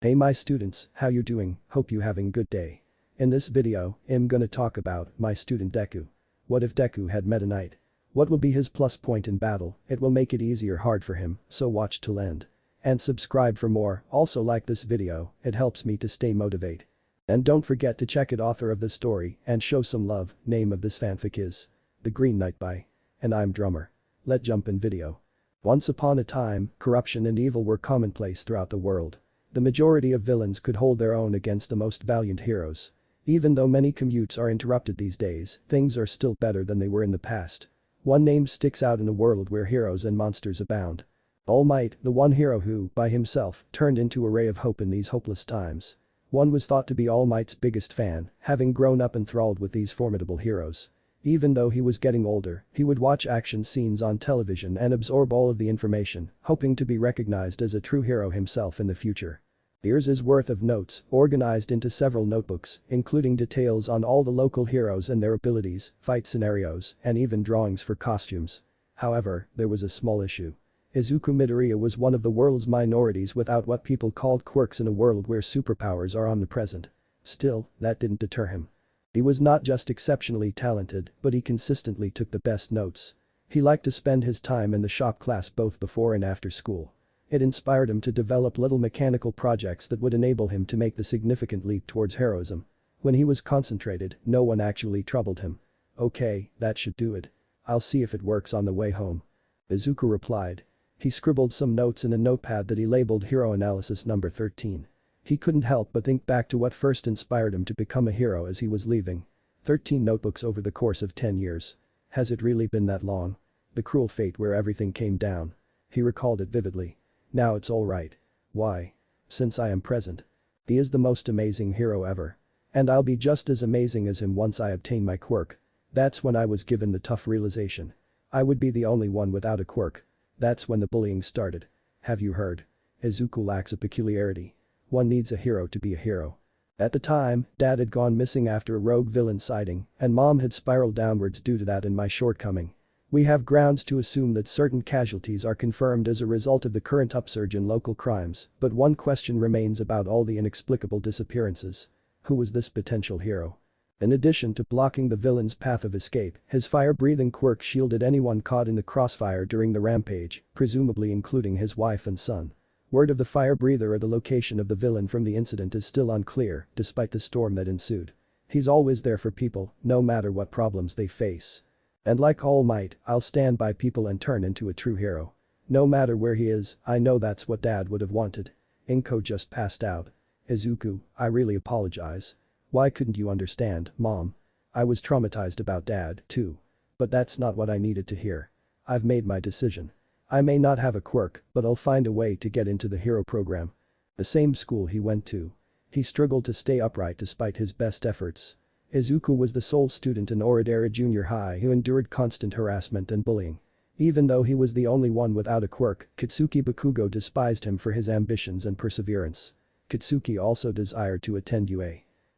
Hey my students, how you doing? Hope you having good day. In this video, I'm gonna talk about my student DEKU. What if DEKU had Meta Knight? What will be his plus point in battle? It will make it easy or hard for him, so watch till end. And subscribe for more, also like this video, it helps me to stay motivated. And don't forget to check it author of the story and show some love, name of this fanfic is The Green Knight by AnimeDrummer. Let's jump in video. Once upon a time, corruption and evil were commonplace throughout the world. The majority of villains could hold their own against the most valiant heroes. Even though many commutes are interrupted these days, things are still better than they were in the past. One name sticks out in a world where heroes and monsters abound. All Might, the one hero who, by himself, turned into a ray of hope in these hopeless times. One was thought to be All Might's biggest fan, having grown up enthralled with these formidable heroes. Even though he was getting older, he would watch action scenes on television and absorb all of the information, hoping to be recognized as a true hero himself in the future. Here's his worth of notes, organized into several notebooks, including details on all the local heroes and their abilities, fight scenarios, and even drawings for costumes. However, there was a small issue. Izuku Midoriya was one of the world's minorities without what people called quirks in a world where superpowers are omnipresent. Still, that didn't deter him. He was not just exceptionally talented, but he consistently took the best notes. He liked to spend his time in the shop class both before and after school. It inspired him to develop little mechanical projects that would enable him to make the significant leap towards heroism. When he was concentrated, no one actually troubled him. Okay, that should do it. I'll see if it works on the way home. Izuku replied. He scribbled some notes in a notepad that he labeled Hero Analysis number 13. He couldn't help but think back to what first inspired him to become a hero as he was leaving. 13 notebooks over the course of 10 years. Has it really been that long? The cruel fate where everything came down. He recalled it vividly. Now it's alright. Why? Since I am present. He is the most amazing hero ever. And I'll be just as amazing as him once I obtain my quirk. That's when I was given the tough realization. I would be the only one without a quirk. That's when the bullying started. Have you heard? Izuku lacks a peculiarity. One needs a hero to be a hero. At the time, Dad had gone missing after a rogue villain sighting, and Mom had spiraled downwards due to that and my shortcoming. We have grounds to assume that certain casualties are confirmed as a result of the current upsurge in local crimes, but one question remains about all the inexplicable disappearances. Who was this potential hero? In addition to blocking the villain's path of escape, his fire-breathing quirk shielded anyone caught in the crossfire during the rampage, presumably including his wife and son. Word of the fire breather or the location of the villain from the incident is still unclear, despite the storm that ensued. He's always there for people, no matter what problems they face. And like All Might, I'll stand by people and turn into a true hero. No matter where he is, I know that's what Dad would have wanted. Inko just passed out. Izuku, I really apologize. Why couldn't you understand, Mom? I was traumatized about Dad, too. But that's not what I needed to hear. I've made my decision. I may not have a quirk, but I'll find a way to get into the hero program. The same school he went to. He struggled to stay upright despite his best efforts. Izuku was the sole student in Oridera Junior High who endured constant harassment and bullying. Even though he was the only one without a quirk, Kitsuki Bakugo despised him for his ambitions and perseverance. Kitsuki also desired to attend UA.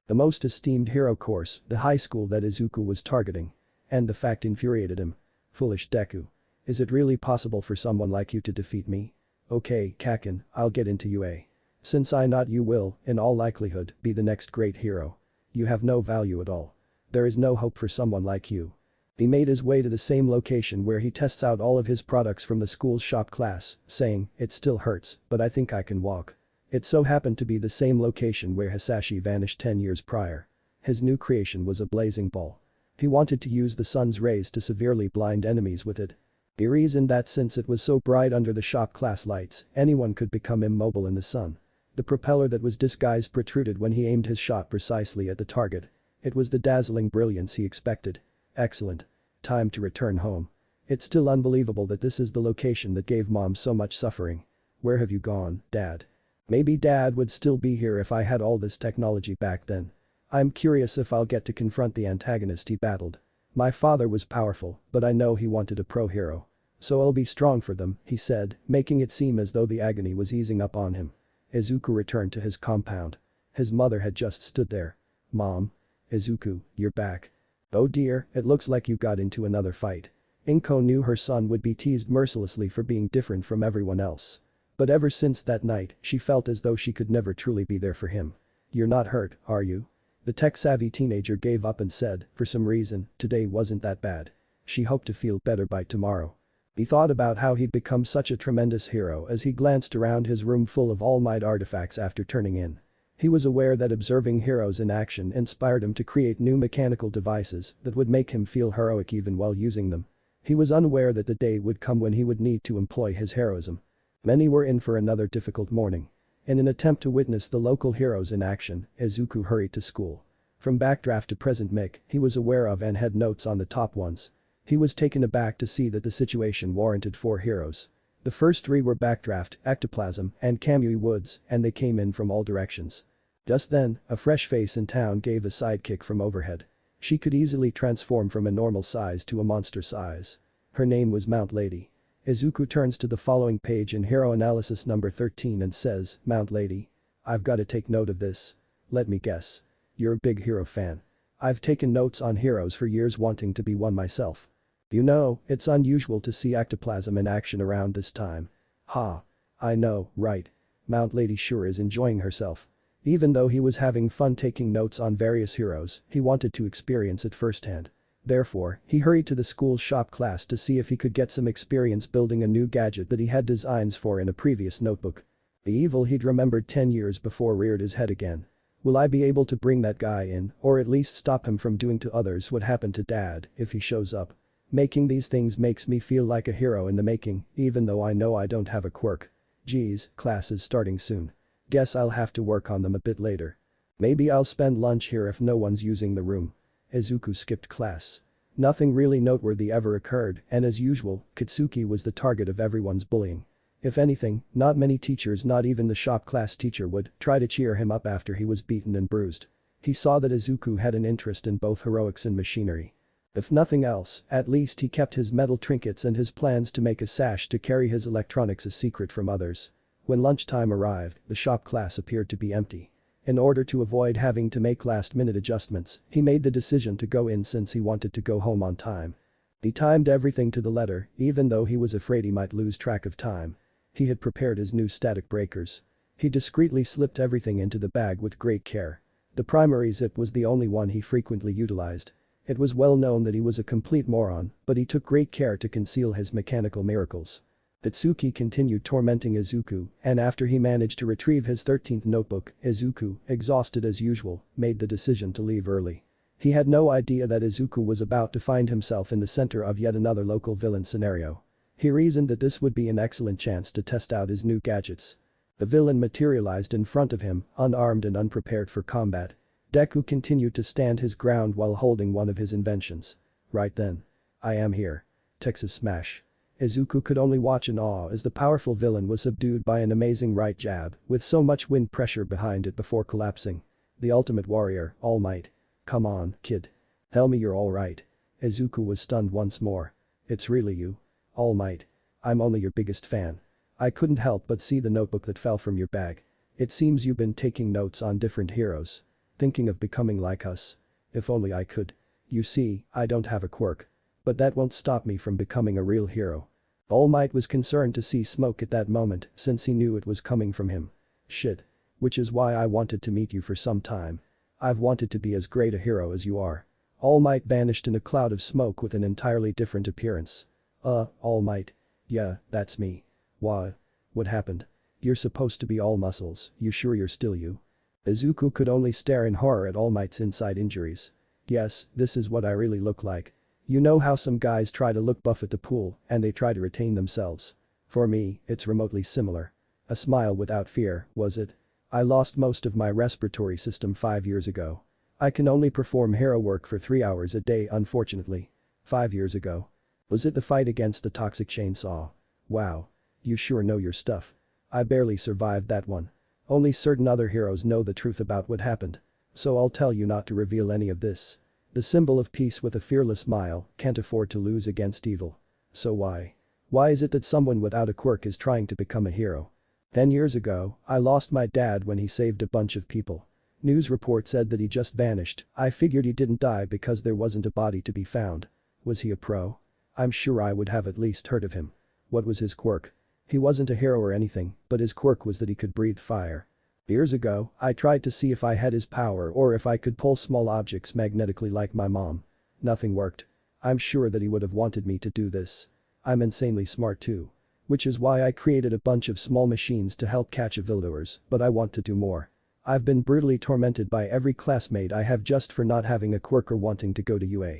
The most esteemed hero course, the high school that Izuku was targeting. And the fact infuriated him. Foolish DEKU. Is it really possible for someone like you to defeat me? Okay, Kaken, I'll get into UA. Since I not you will, in all likelihood, be the next great hero. You have no value at all. There is no hope for someone like you. He made his way to the same location where he tests out all of his products from the school's shop class, saying, it still hurts, but I think I can walk. It so happened to be the same location where Hisashi vanished 10 years prior. His new creation was a blazing ball. He wanted to use the sun's rays to severely blind enemies with it. He reasoned that since it was so bright under the shop class lights, anyone could become immobile in the sun. The propeller that was disguised protruded when he aimed his shot precisely at the target. It was the dazzling brilliance he expected. Excellent. Time to return home. It's still unbelievable that this is the location that gave Mom so much suffering. Where have you gone, Dad? Maybe Dad would still be here if I had all this technology back then. I'm curious if I'll get to confront the antagonist he battled. My father was powerful, but I know he wanted a pro hero. So I'll be strong for them, he said, making it seem as though the agony was easing up on him. Izuku returned to his compound. His mother had just stood there. Mom? Izuku, you're back. Oh dear, it looks like you got into another fight. Inko knew her son would be teased mercilessly for being different from everyone else. But ever since that night, she felt as though she could never truly be there for him. "You're not hurt, are you?" The tech-savvy teenager gave up and said, for some reason, today wasn't that bad. She hoped to feel better by tomorrow. He thought about how he'd become such a tremendous hero as he glanced around his room full of All Might artifacts after turning in. He was aware that observing heroes in action inspired him to create new mechanical devices that would make him feel heroic even while using them. He was unaware that the day would come when he would need to employ his heroism. Many were in for another difficult morning. In an attempt to witness the local heroes in action, Izuku hurried to school. From backdraft to present MECH, he was aware of and had notes on the top ones. He was taken aback to see that the situation warranted 4 heroes. The first 3 were Backdraft, Ectoplasm, and Kamui Woods, and they came in from all directions. Just then, a fresh face in town gave a sidekick from overhead. She could easily transform from a normal size to a monster size. Her name was Mount Lady. Izuku turns to the following page in Hero Analysis number 13 and says, "Mount Lady. I've gotta take note of this. Let me guess. You're a big hero fan. I've taken notes on heroes for years wanting to be one myself. You know, it's unusual to see ectoplasm in action around this time." "Ha. I know, right. Mount Lady sure is enjoying herself." Even though he was having fun taking notes on various heroes, he wanted to experience it firsthand. Therefore, he hurried to the school's shop class to see if he could get some experience building a new gadget that he had designs for in a previous notebook. The evil he'd remembered 10 years before reared his head again. Will I be able to bring that guy in, or at least stop him from doing to others what happened to Dad, if he shows up? Making these things makes me feel like a hero in the making, even though I know I don't have a quirk. Geez, class is starting soon. Guess I'll have to work on them a bit later. Maybe I'll spend lunch here if no one's using the room. Izuku skipped class. Nothing really noteworthy ever occurred, and as usual, Katsuki was the target of everyone's bullying. If anything, not many teachers, not even the shop class teacher, would try to cheer him up after he was beaten and bruised. He saw that Izuku had an interest in both heroics and machinery. If nothing else, at least he kept his metal trinkets and his plans to make a sash to carry his electronics a secret from others. When lunchtime arrived, the shop class appeared to be empty. In order to avoid having to make last-minute adjustments, he made the decision to go in since he wanted to go home on time. He timed everything to the letter, even though he was afraid he might lose track of time. He had prepared his new static breakers. He discreetly slipped everything into the bag with great care. The primary zip was the only one he frequently utilized. It was well known that he was a complete moron, but he took great care to conceal his mechanical miracles. Tatsuki continued tormenting Izuku, and after he managed to retrieve his 13th notebook, Izuku, exhausted as usual, made the decision to leave early. He had no idea that Izuku was about to find himself in the center of yet another local villain scenario. He reasoned that this would be an excellent chance to test out his new gadgets. The villain materialized in front of him, unarmed and unprepared for combat. Deku continued to stand his ground while holding one of his inventions. Right then. "I am here." Texas Smash. Izuku could only watch in awe as the powerful villain was subdued by an amazing right jab, with so much wind pressure behind it before collapsing. The ultimate warrior, All Might. "Come on, kid. Tell me you're alright." Izuku was stunned once more. "It's really you? All Might. I'm only your biggest fan. I couldn't help but see the notebook that fell from your bag. It seems you've been taking notes on different heroes. Thinking of becoming like us. If only I could. You see, I don't have a quirk. But that won't stop me from becoming a real hero." All Might was concerned to see smoke at that moment since he knew it was coming from him. "Shit. Which is why I wanted to meet you for some time. I've wanted to be as great a hero as you are." All Might vanished in a cloud of smoke with an entirely different appearance. All Might. Yeah, that's me. What happened? You're supposed to be all muscles, you sure you're still you?" Izuku could only stare in horror at All Might's inside injuries. "Yes, this is what I really look like. You know how some guys try to look buff at the pool and they try to retain themselves? For me, it's remotely similar." A smile without fear, was it? "I lost most of my respiratory system 5 years ago. I can only perform hero work for 3 hours a day unfortunately." 5 years ago. Was it the fight against the toxic chainsaw? Wow. You sure know your stuff. I barely survived that one. Only certain other heroes know the truth about what happened. So I'll tell you not to reveal any of this. The symbol of peace with a fearless smile can't afford to lose against evil. So why? Why is it that someone without a quirk is trying to become a hero? 10 years ago, I lost my dad when he saved a bunch of people. News report said that he just vanished. I figured he didn't die because there wasn't a body to be found. Was he a pro? I'm sure I would have at least heard of him. What was his quirk? He wasn't a hero or anything, but his quirk was that he could breathe fire. Years ago, I tried to see if I had his power or if I could pull small objects magnetically like my mom. Nothing worked. I'm sure that he would have wanted me to do this. I'm insanely smart too. Which is why I created a bunch of small machines to help catch evildoers, but I want to do more. I've been brutally tormented by every classmate I have just for not having a quirk or wanting to go to UA.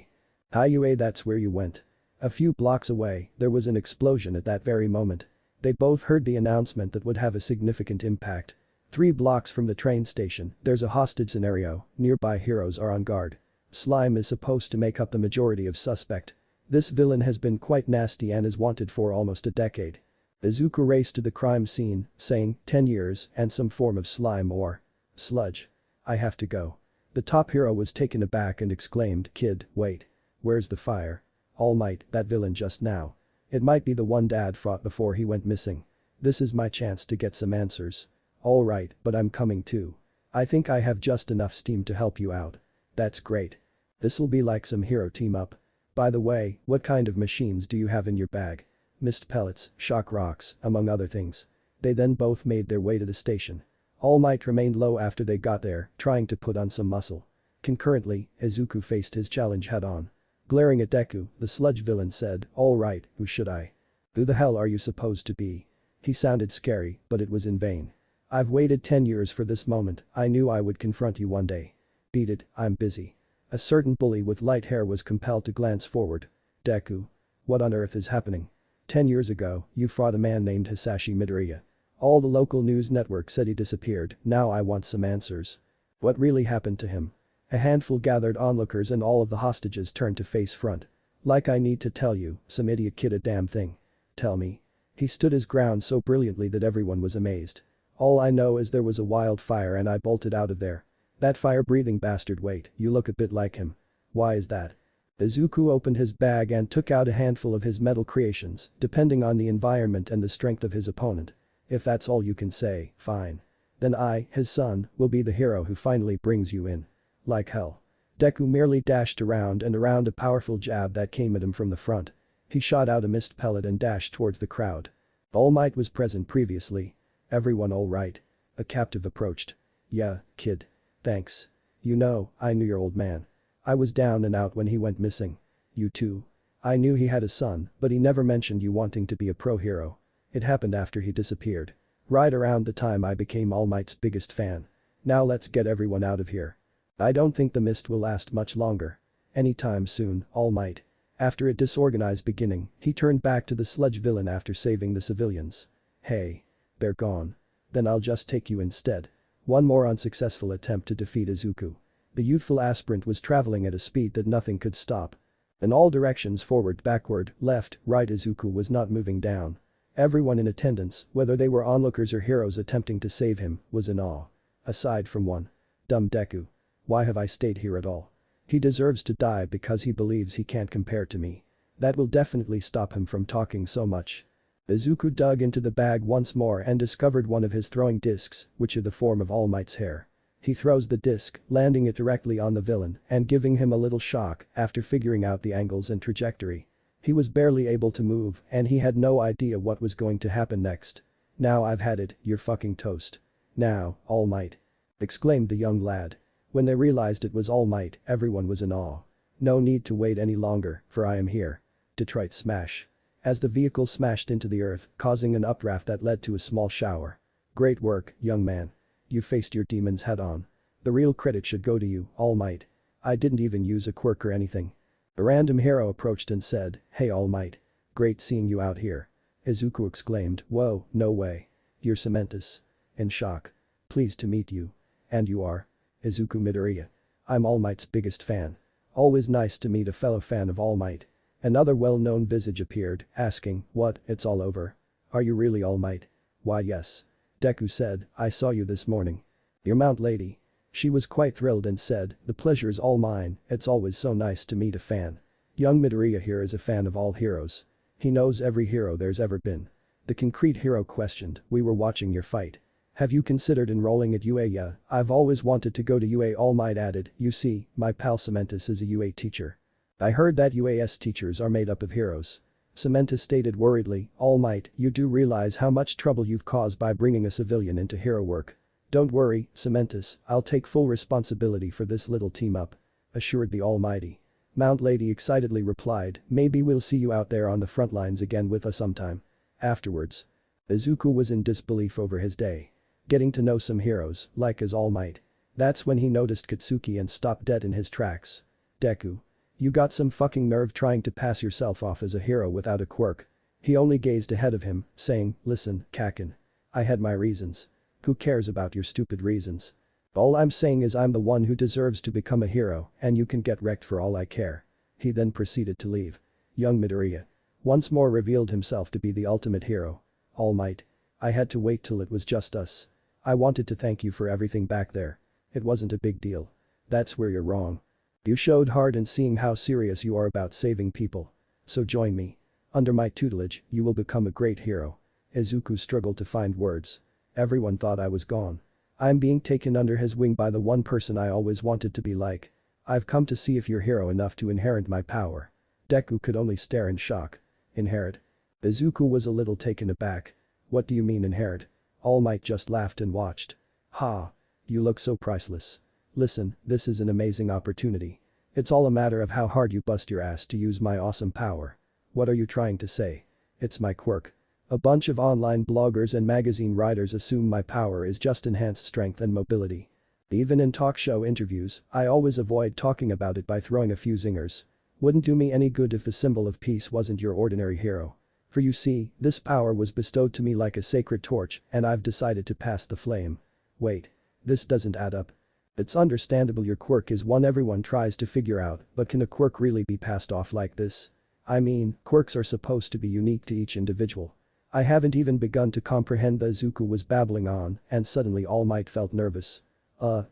Hi UA, that's where you went. A few blocks away, there was an explosion at that very moment. They both heard the announcement that would have a significant impact. 3 blocks from the train station, there's a hostage scenario, nearby heroes are on guard. Slime is supposed to make up the majority of suspect. This villain has been quite nasty and is wanted for almost a decade. Izuku raced to the crime scene, saying, 10 years and some form of slime or sludge. I have to go. The top hero was taken aback and exclaimed, kid, wait. Where's the fire? All Might, that villain just now. It might be the one Dad fought before he went missing. This is my chance to get some answers. Alright, but I'm coming too. I think I have just enough steam to help you out. That's great. This'll be like some hero team up. By the way, what kind of machines do you have in your bag? Mist pellets, shock rocks, among other things. They then both made their way to the station. All Might remained low after they got there, trying to put on some muscle. Concurrently, Izuku faced his challenge head-on. Glaring at Deku, the sludge villain said, alright, who should I? Who the hell are you supposed to be? He sounded scary, but it was in vain. I've waited 10 years for this moment, I knew I would confront you one day. Beat it, I'm busy. A certain bully with light hair was compelled to glance forward. Deku. What on earth is happening? 10 years ago, you fought a man named Hisashi Midoriya. All the local news networks said he disappeared, now I want some answers. What really happened to him? A handful gathered onlookers and all of the hostages turned to face front. Like I need to tell you, some idiot kid a damn thing. Tell me. He stood his ground so brilliantly that everyone was amazed. All I know is there was a wildfire and I bolted out of there. That fire-breathing bastard, wait, you look a bit like him. Why is that? Izuku opened his bag and took out a handful of his metal creations, depending on the environment and the strength of his opponent. If that's all you can say, fine. Then I, his son, will be the hero who finally brings you in. Like hell. Deku merely dashed around and around a powerful jab that came at him from the front. He shot out a mist pellet and dashed towards the crowd. All Might was present previously. Everyone alright? A captive approached. Yeah, kid. Thanks. You know, I knew your old man. I was down and out when he went missing. You too. I knew he had a son, but he never mentioned you wanting to be a pro hero. It happened after he disappeared. Right around the time I became All Might's biggest fan. Now let's get everyone out of here. I don't think the mist will last much longer. Anytime soon, All Might. After a disorganized beginning, he turned back to the sludge villain after saving the civilians. Hey. They're gone. Then I'll just take you instead. One more unsuccessful attempt to defeat Izuku. The youthful aspirant was traveling at a speed that nothing could stop. In all directions, forward, backward, left, right, Izuku was not moving down. Everyone in attendance, whether they were onlookers or heroes attempting to save him, was in awe. Aside from one. Dumb Deku. Why have I stayed here at all? He deserves to die because he believes he can't compare to me. That will definitely stop him from talking so much. Izuku dug into the bag once more and discovered one of his throwing discs, which had the form of All Might's hair. He throws the disc, landing it directly on the villain and giving him a little shock after figuring out the angles and trajectory. He was barely able to move and he had no idea what was going to happen next. Now I've had it, you're fucking toast. Now, All Might. Exclaimed the young lad. When they realized it was All Might, everyone was in awe. No need to wait any longer, for I am here. Detroit smash. As the vehicle smashed into the earth, causing an updraft that led to a small shower. Great work, young man. You faced your demons head-on. The real credit should go to you, All Might. I didn't even use a quirk or anything. A random hero approached and said, hey All Might. Great seeing you out here. Izuku exclaimed, whoa, no way. You're Cementus. In shock. Pleased to meet you. And you are? Izuku Midoriya. I'm All Might's biggest fan. Always nice to meet a fellow fan of All Might. Another well-known visage appeared, asking, what, it's all over? Are you really All Might? Why yes. Deku said, I saw you this morning. Your Mount Lady. She was quite thrilled and said, the pleasure's all mine, it's always so nice to meet a fan. Young Midoriya here is a fan of all heroes. He knows every hero there's ever been. The concrete hero questioned, we were watching your fight. Have you considered enrolling at UA? Yeah, I've always wanted to go to UA. All Might added, you see, my pal Cementus is a UA teacher. I heard that UAS teachers are made up of heroes. Samantha stated worriedly, All Might, you do realize how much trouble you've caused by bringing a civilian into hero work. Don't worry, Cementus, I'll take full responsibility for this little team up. Assured the Almighty. Mount Lady excitedly replied, maybe we'll see you out there on the front lines again with us sometime. Afterwards. Izuku was in disbelief over his day. Getting to know some heroes, like his All Might. That's when he noticed Katsuki and stopped dead in his tracks. Deku. You got some fucking nerve trying to pass yourself off as a hero without a quirk. He only gazed ahead of him, saying, listen, Kakin. I had my reasons. Who cares about your stupid reasons? All I'm saying is I'm the one who deserves to become a hero and you can get wrecked for all I care. He then proceeded to leave. Young Midoriya. Once more revealed himself to be the ultimate hero. All Might. I had to wait till it was just us. I wanted to thank you for everything back there. It wasn't a big deal. That's where you're wrong. You showed heart in seeing how serious you are about saving people. So join me. Under my tutelage, you will become a great hero. Izuku struggled to find words. Everyone thought I was gone. I'm being taken under his wing by the one person I always wanted to be like. I've come to see if you're hero enough to inherit my power. Deku could only stare in shock. Inherit? Izuku was a little taken aback. What do you mean inherit? All Might just laughed and watched. Ha. You look so priceless. Listen, this is an amazing opportunity. It's all a matter of how hard you bust your ass to use my awesome power. What are you trying to say? It's my quirk. A bunch of online bloggers and magazine writers assume my power is just enhanced strength and mobility. Even in talk show interviews, I always avoid talking about it by throwing a few zingers. Wouldn't do me any good if the symbol of peace wasn't your ordinary hero. For you see, this power was bestowed to me like a sacred torch and I've decided to pass the flame. Wait. This doesn't add up. It's understandable your quirk is one everyone tries to figure out, but can a quirk really be passed off like this? I mean, quirks are supposed to be unique to each individual. I haven't even begun to comprehend that Izuku was babbling on and suddenly All Might felt nervous.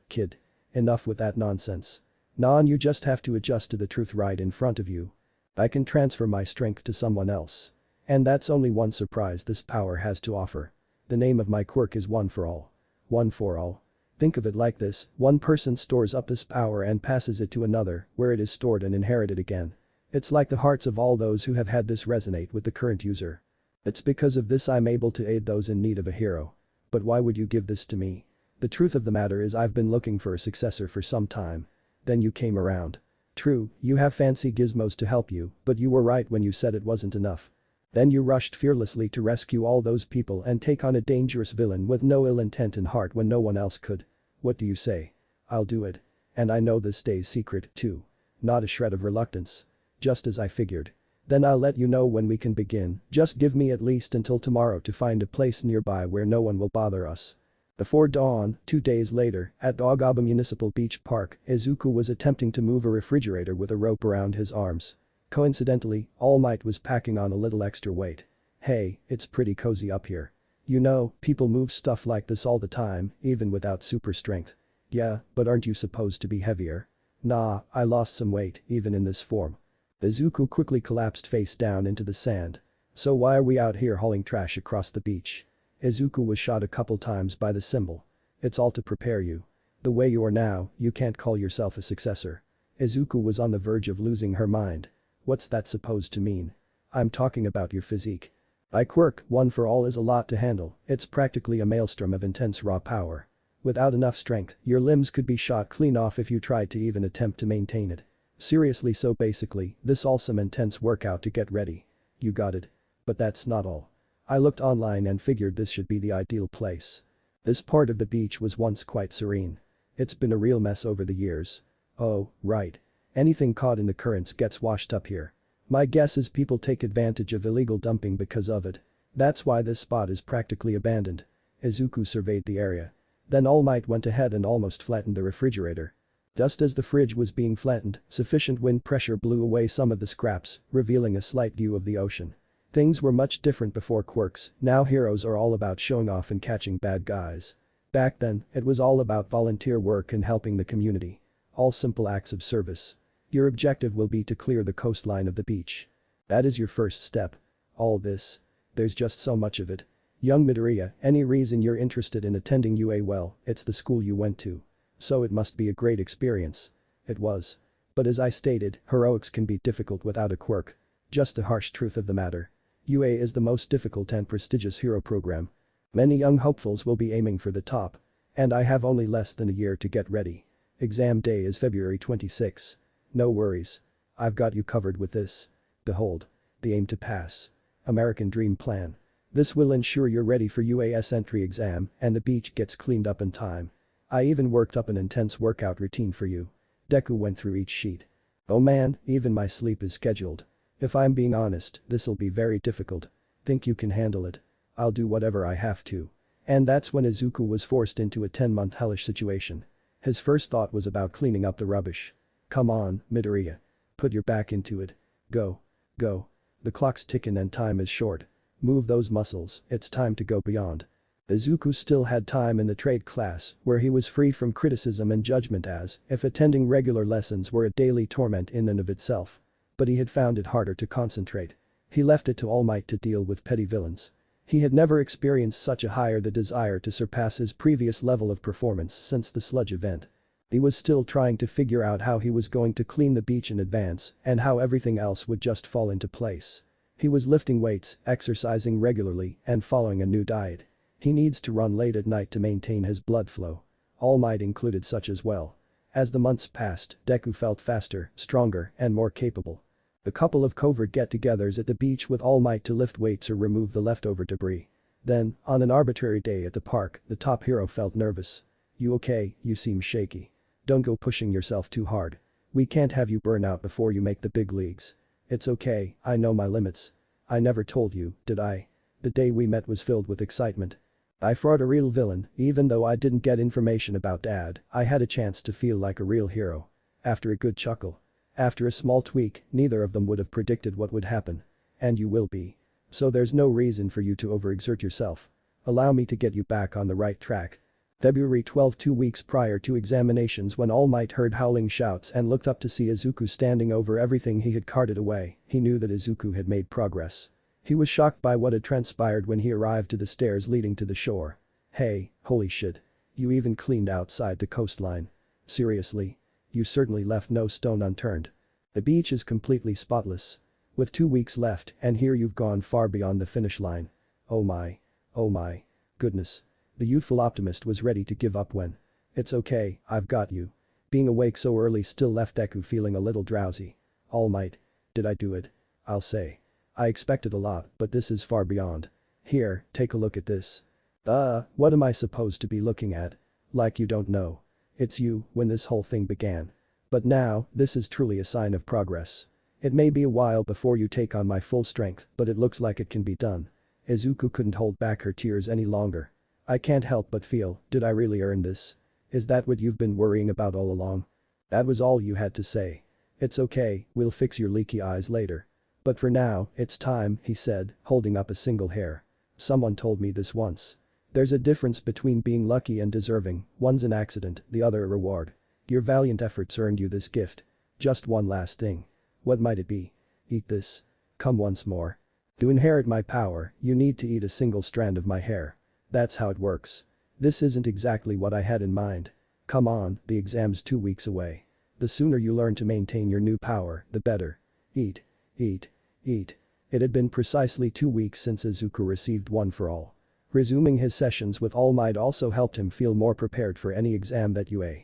Kid. Enough with that nonsense. Non, you just have to adjust to the truth right in front of you. I can transfer my strength to someone else. And that's only one surprise this power has to offer. The name of my quirk is One for All. One for All. Think of it like this, one person stores up this power and passes it to another, where it is stored and inherited again. It's like the hearts of all those who have had this resonate with the current user. It's because of this I'm able to aid those in need of a hero. But why would you give this to me? The truth of the matter is I've been looking for a successor for some time. Then you came around. True, you have fancy gizmos to help you, but you were right when you said it wasn't enough. Then you rushed fearlessly to rescue all those people and take on a dangerous villain with no ill intent in heart when no one else could. What do you say? I'll do it. And I know this stays secret, too. Not a shred of reluctance. Just as I figured. Then I'll let you know when we can begin, just give me at least until tomorrow to find a place nearby where no one will bother us. Before dawn, 2 days later, at Ogaba Municipal Beach Park, Izuku was attempting to move a refrigerator with a rope around his arms. Coincidentally, All Might was packing on a little extra weight. Hey, it's pretty cozy up here. You know, people move stuff like this all the time, even without super strength. Yeah, but aren't you supposed to be heavier? Nah, I lost some weight, even in this form. Izuku quickly collapsed face down into the sand. So why are we out here hauling trash across the beach? Izuku was shot a couple times by the symbol. It's all to prepare you. The way you are now, you can't call yourself a successor. Izuku was on the verge of losing her mind. What's that supposed to mean? I'm talking about your physique. By quirk, One for All is a lot to handle, it's practically a maelstrom of intense raw power. Without enough strength, your limbs could be shot clean off if you tried to even attempt to maintain it. Seriously, so basically, this all some intense workout to get ready. You got it. But that's not all. I looked online and figured this should be the ideal place. This part of the beach was once quite serene. It's been a real mess over the years. Oh, right. Anything caught in the currents gets washed up here. My guess is people take advantage of illegal dumping because of it. That's why this spot is practically abandoned. Izuku surveyed the area. Then All Might went ahead and almost flattened the refrigerator. Just as the fridge was being flattened, sufficient wind pressure blew away some of the scraps, revealing a slight view of the ocean. Things were much different before quirks, now heroes are all about showing off and catching bad guys. Back then, it was all about volunteer work and helping the community. All simple acts of service. Your objective will be to clear the coastline of the beach. That is your first step. All this. There's just so much of it. Young Midoriya, any reason you're interested in attending UA? Well, it's the school you went to. So it must be a great experience. It was. But as I stated, heroics can be difficult without a quirk. just the harsh truth of the matter. UA is the most difficult and prestigious hero program. Many young hopefuls will be aiming for the top. And I have only less than a year to get ready. Exam day is February 26. No worries. I've got you covered with this. Behold. The aim to pass. American Dream Plan. This will ensure you're ready for UAS entry exam and the beach gets cleaned up in time. I even worked up an intense workout routine for you. DEKU went through each sheet. Oh man, even my sleep is scheduled. If I'm being honest, this'll be very difficult. Think you can handle it? I'll do whatever I have to. And that's when Izuku was forced into a 10-month hellish situation. His first thought was about cleaning up the rubbish. Come on, Midoriya. Put your back into it. Go. Go. The clock's ticking and time is short. Move those muscles, it's time to go beyond. Izuku still had time in the trade class where he was free from criticism and judgment as if attending regular lessons were a daily torment in and of itself. But he had found it harder to concentrate. He left it to All Might to deal with petty villains. He had never experienced such a high or the desire to surpass his previous level of performance since the sludge event. He was still trying to figure out how he was going to clean the beach in advance and how everything else would just fall into place. He was lifting weights, exercising regularly, and following a new diet. He needs to run late at night to maintain his blood flow. All Might included such as well. As the months passed, DEKU felt faster, stronger, and more capable. A couple of covert get-togethers at the beach with All Might to lift weights or remove the leftover debris. Then, on an arbitrary day at the park, the top hero felt nervous. You okay? You seem shaky. Don't go pushing yourself too hard. We can't have you burn out before you make the big leagues. It's okay, I know my limits. I never told you, did I? The day we met was filled with excitement. I fought a real villain, even though I didn't get information about Dad, I had a chance to feel like a real hero. After a good chuckle. After a small tweak, neither of them would have predicted what would happen. And you will be. So there's no reason for you to overexert yourself. Allow me to get you back on the right track. February 12, 2 weeks prior to examinations when All Might heard howling shouts and looked up to see Izuku standing over everything he had carted away, he knew that Izuku had made progress. He was shocked by what had transpired when he arrived to the stairs leading to the shore. Hey, holy shit. You even cleaned outside the coastline. Seriously? You certainly left no stone unturned. The beach is completely spotless. With 2 weeks left and here you've gone far beyond the finish line. Oh my. Oh my. Goodness. The youthful optimist was ready to give up when. It's okay, I've got you. Being awake so early still left DEKU feeling a little drowsy. All Might. Did I do it? I'll say. I expected a lot, but this is far beyond. Here, take a look at this. What am I supposed to be looking at? Like you don't know. It's you, when this whole thing began. But now, this is truly a sign of progress. It may be a while before you take on my full strength, but it looks like it can be done. Izuku couldn't hold back her tears any longer. I can't help but feel, did I really earn this? Is that what you've been worrying about all along? That was all you had to say. It's okay, we'll fix your leaky eyes later. But for now, it's time, he said, holding up a single hair. Someone told me this once. There's a difference between being lucky and deserving, one's an accident, the other a reward. Your valiant efforts earned you this gift. Just one last thing. What might it be? Eat this. Come once more. To inherit my power, you need to eat a single strand of my hair. That's how it works. This isn't exactly what I had in mind. Come on, the exam's 2 weeks away. The sooner you learn to maintain your new power, the better. Eat. Eat. Eat. It had been precisely 2 weeks since Izuku received One for All. Resuming his sessions with All Might also helped him feel more prepared for any exam that UA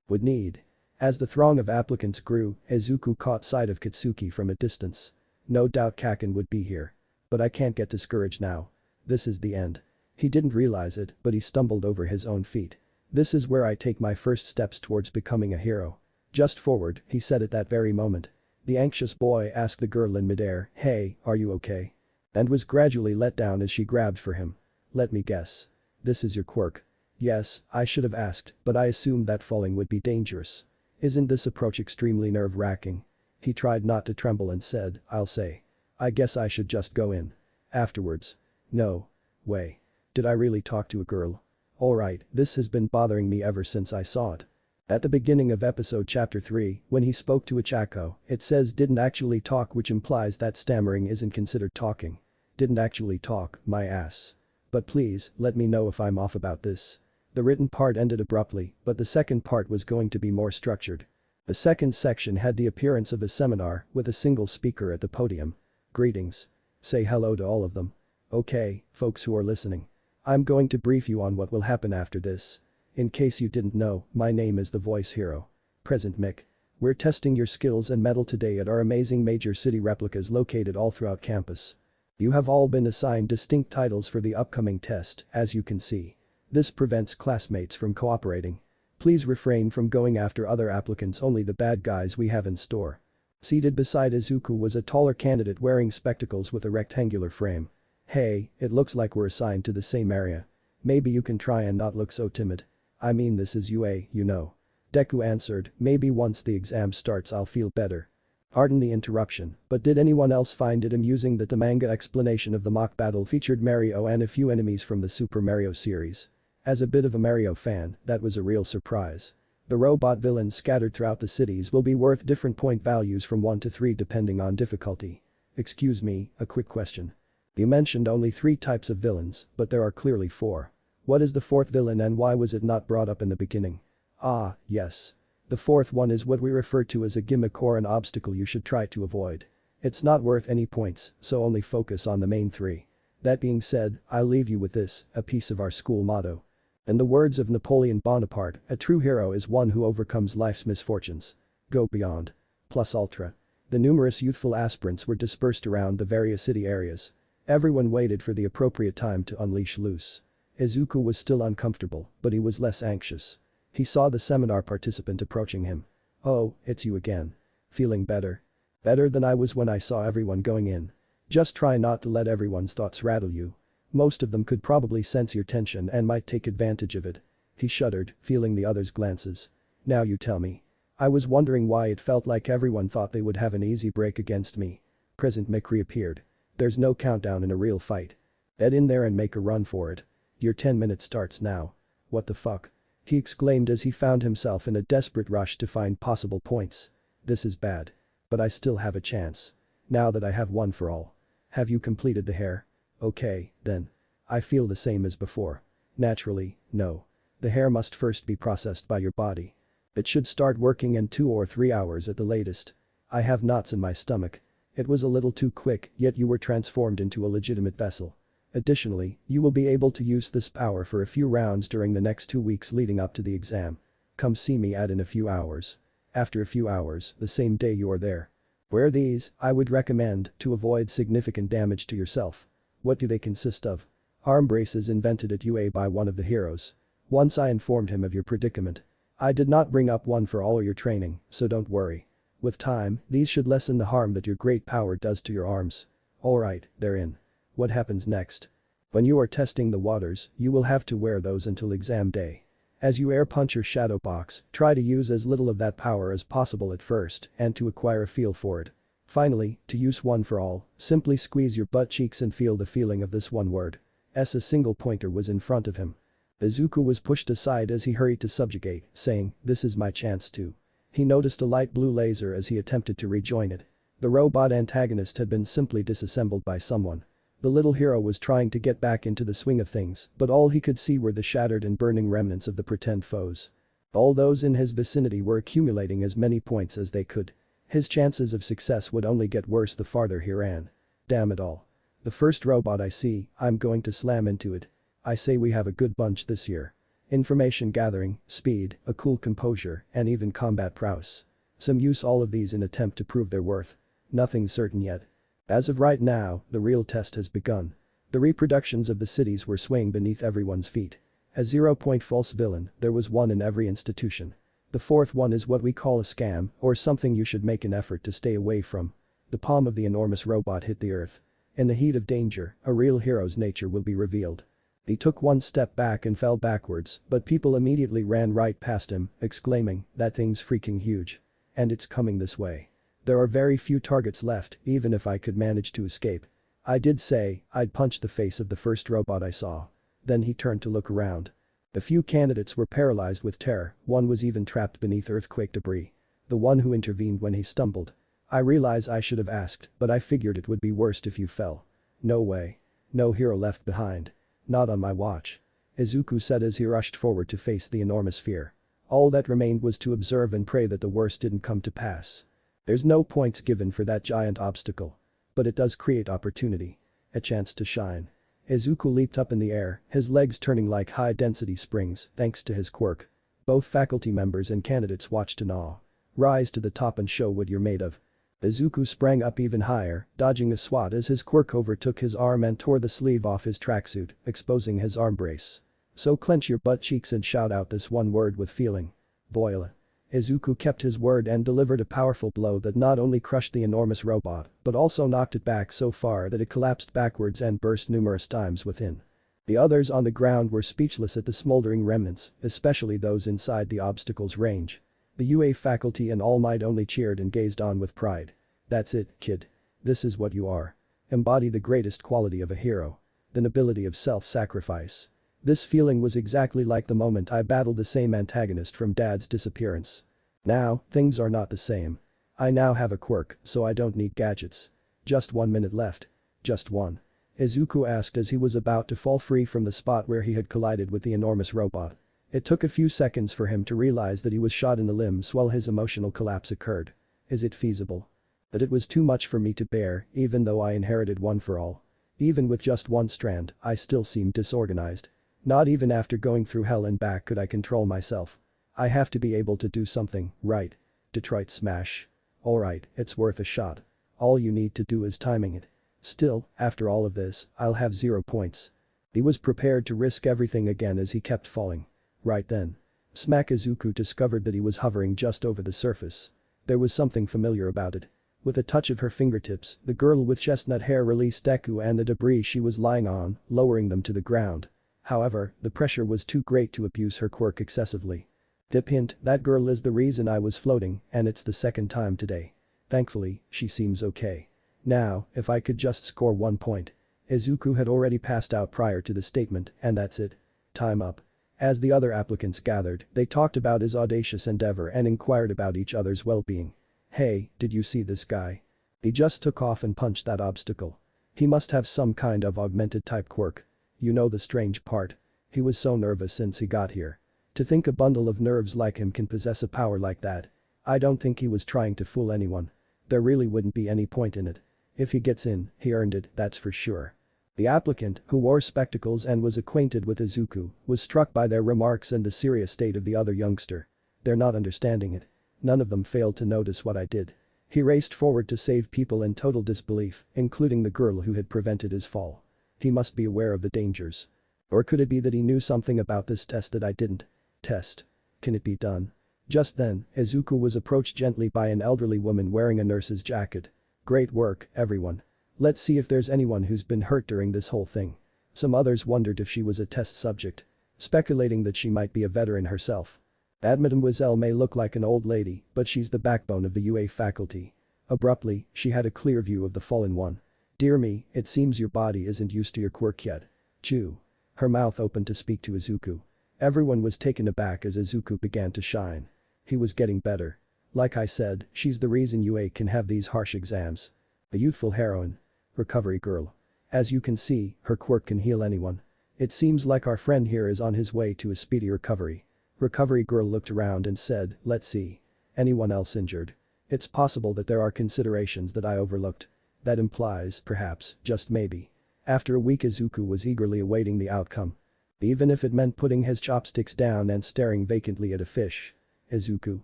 would need. As the throng of applicants grew, Izuku caught sight of Katsuki from a distance. No doubt Kaken would be here. But I can't get discouraged now. This is the end. He didn't realize it, but he stumbled over his own feet. This is where I take my first steps towards becoming a hero. Just forward, he said at that very moment. The anxious boy asked the girl in midair, hey, are you okay? And was gradually let down as she grabbed for him. Let me guess. This is your quirk. Yes, I should have asked, but I assumed that falling would be dangerous. Isn't this approach extremely nerve-wracking? He tried not to tremble and said, I'll say. I guess I should just go in. Afterwards. No. Way. Did I really talk to a girl? Alright, this has been bothering me ever since I saw it. At the beginning of episode chapter 3, when he spoke to Ichako, it says didn't actually talk, which implies that stammering isn't considered talking. Didn't actually talk, my ass. But please, let me know if I'm off about this. The written part ended abruptly, but the second part was going to be more structured. The second section had the appearance of a seminar with a single speaker at the podium. Greetings. Say hello to all of them. Okay, folks who are listening. I'm going to brief you on what will happen after this. In case you didn't know, my name is the voice hero. Present Mick. We're testing your skills and mettle today at our amazing major city replicas located all throughout campus. You have all been assigned distinct titles for the upcoming test, as you can see. This prevents classmates from cooperating. Please refrain from going after other applicants, only the bad guys we have in store. Seated beside Izuku was a taller candidate wearing spectacles with a rectangular frame. Hey, it looks like we're assigned to the same area. Maybe you can try and not look so timid. I mean, this is UA, you know. Deku answered, maybe once the exam starts I'll feel better. Pardon the interruption, but did anyone else find it amusing that the manga explanation of the mock battle featured Mario and a few enemies from the Super Mario series? As a bit of a Mario fan, that was a real surprise. The robot villains scattered throughout the cities will be worth different point values from 1 to 3 depending on difficulty. Excuse me, a quick question. You mentioned only 3 types of villains, but there are clearly 4. What is the 4th villain and why was it not brought up in the beginning? Ah, yes. The 4th one is what we refer to as a gimmick or an obstacle you should try to avoid. It's not worth any points, so only focus on the main 3. That being said, I'll leave you with this, a piece of our school motto. In the words of Napoleon Bonaparte, a true hero is one who overcomes life's misfortunes. Go beyond. Plus ultra. The numerous youthful aspirants were dispersed around the various city areas. Everyone waited for the appropriate time to unleash loose. Izuku was still uncomfortable, but he was less anxious. He saw the seminar participant approaching him. Oh, it's you again. Feeling better? Better than I was when I saw everyone going in. Just try not to let everyone's thoughts rattle you. Most of them could probably sense your tension and might take advantage of it. He shuddered, feeling the others' glances. Now you tell me. I was wondering why it felt like everyone thought they would have an easy break against me. Present Mick reappeared. There's no countdown in a real fight. Get in there and make a run for it. Your 10 minutes starts now. What the fuck? He exclaimed as he found himself in a desperate rush to find possible points. This is bad. But I still have a chance. Now that I have one for all. Have you completed the hair? Okay, then. I feel the same as before. Naturally, no. The hair must first be processed by your body. It should start working in 2 or 3 hours at the latest. I have knots in my stomach. It was a little too quick, yet you were transformed into a legitimate vessel. Additionally, you will be able to use this power for a few rounds during the next 2 weeks leading up to the exam. Come see me in a few hours. After a few hours, the same day you are there. Wear these, I would recommend, to avoid significant damage to yourself. What do they consist of? Arm braces invented at UA by one of the heroes. Once I informed him of your predicament. I did not bring up one for all your training, so don't worry. With time, these should lessen the harm that your great power does to your arms. Alright, they're in. What happens next? When you are testing the waters, you will have to wear those until exam day. As you air punch your shadow box, try to use as little of that power as possible at first and to acquire a feel for it. Finally, to use one for all, simply squeeze your butt cheeks and feel the feeling of this one word. A single pointer was in front of him. Izuku was pushed aside as he hurried to subjugate, saying, this is my chance too. He noticed a light blue laser as he attempted to rejoin it. The robot antagonist had been simply disassembled by someone. The little hero was trying to get back into the swing of things, but all he could see were the shattered and burning remnants of the pretend foes. All those in his vicinity were accumulating as many points as they could. His chances of success would only get worse the farther he ran. Damn it all. The first robot I see, I'm going to slam into it. I say we have a good bunch this year. Information gathering, speed, a cool composure, and even combat prowess. Some use all of these in attempt to prove their worth. Nothing's certain yet. As of right now, the real test has begun. The reproductions of the cities were swaying beneath everyone's feet. A 0-point false villain, there was one in every institution. The 4th one is what we call a scam, or something you should make an effort to stay away from. The palm of the enormous robot hit the earth. In the heat of danger, a real hero's nature will be revealed. He took one step back and fell backwards, but people immediately ran right past him, exclaiming, that thing's freaking huge. And it's coming this way. There are very few targets left, even if I could manage to escape. I did say, I'd punch the face of the first robot I saw. Then he turned to look around. The few candidates were paralyzed with terror, one was even trapped beneath earthquake debris. The one who intervened when he stumbled. I realize I should have asked, but I figured it would be worst if you fell. No way. No hero left behind. Not on my watch. Izuku said as he rushed forward to face the enormous fear. All that remained was to observe and pray that the worst didn't come to pass. There's no points given for that giant obstacle. But it does create opportunity. A chance to shine. Izuku leaped up in the air, his legs turning like high-density springs thanks to his quirk. Both faculty members and candidates watched in awe. Rise to the top and show what you're made of. Izuku sprang up even higher, dodging a swat as his quirk overtook his arm and tore the sleeve off his tracksuit, exposing his arm brace. So clench your butt cheeks and shout out this one word with feeling. Voila. Izuku kept his word and delivered a powerful blow that not only crushed the enormous robot, but also knocked it back so far that it collapsed backwards and burst numerous times within. The others on the ground were speechless at the smoldering remnants, especially those inside the obstacle's range. The UA faculty and All Might only cheered and gazed on with pride. That's it, kid. This is what you are. Embody the greatest quality of a hero. The nobility of self-sacrifice. This feeling was exactly like the moment I battled the same antagonist from Dad's disappearance. Now, things are not the same. I now have a quirk, so I don't need gadgets. Just 1 minute left. Just one. Izuku asked as he was about to fall free from the spot where he had collided with the enormous robot. It took a few seconds for him to realize that he was shot in the limbs while his emotional collapse occurred. Is it feasible? But it was too much for me to bear, even though I inherited one for all. Even with just one strand, I still seemed disorganized. Not even after going through hell and back could I control myself. I have to be able to do something, right? Detroit smash. Alright, it's worth a shot. All you need to do is timing it. Still, after all of this, I'll have 0 points. He was prepared to risk everything again as he kept falling. Right then. Smack. Izuku discovered that he was hovering just over the surface. There was something familiar about it. With a touch of her fingertips, the girl with chestnut hair released Deku and the debris she was lying on, lowering them to the ground. However, the pressure was too great to abuse her quirk excessively. Dip hint, that girl is the reason I was floating, and it's the second time today. Thankfully, she seems okay. Now, if I could just score 1 point. Izuku had already passed out prior to the statement, and that's it. Time up. As the other applicants gathered, they talked about his audacious endeavor and inquired about each other's well-being. Hey, did you see this guy? He just took off and punched that obstacle. He must have some kind of augmented type quirk. You know the strange part? He was so nervous since he got here. To think a bundle of nerves like him can possess a power like that. I don't think he was trying to fool anyone. There really wouldn't be any point in it. If he gets in, he earned it, that's for sure. The applicant, who wore spectacles and was acquainted with Izuku, was struck by their remarks and the serious state of the other youngster. They're not understanding it. None of them failed to notice what I did. He raced forward to save people in total disbelief, including the girl who had prevented his fall. He must be aware of the dangers. Or could it be that he knew something about this test that I didn't? Test. Can it be done? Just then, Izuku was approached gently by an elderly woman wearing a nurse's jacket. Great work, everyone. Let's see if there's anyone who's been hurt during this whole thing. Some others wondered if she was a test subject, speculating that she might be a veteran herself. That mademoiselle may look like an old lady, but she's the backbone of the UA faculty. Abruptly, she had a clear view of the fallen one. Dear me, it seems your body isn't used to your quirk yet. Chew. Her mouth opened to speak to Izuku. Everyone was taken aback as Izuku began to shine. He was getting better. Like I said, she's the reason UA can have these harsh exams. A youthful heroine. Recovery girl. As you can see, her quirk can heal anyone. It seems like our friend here is on his way to a speedy recovery. Recovery girl looked around and said, let's see. Anyone else injured? It's possible that there are considerations that I overlooked. That implies, perhaps, just maybe. After a week Izuku was eagerly awaiting the outcome. Even if it meant putting his chopsticks down and staring vacantly at a fish. Izuku.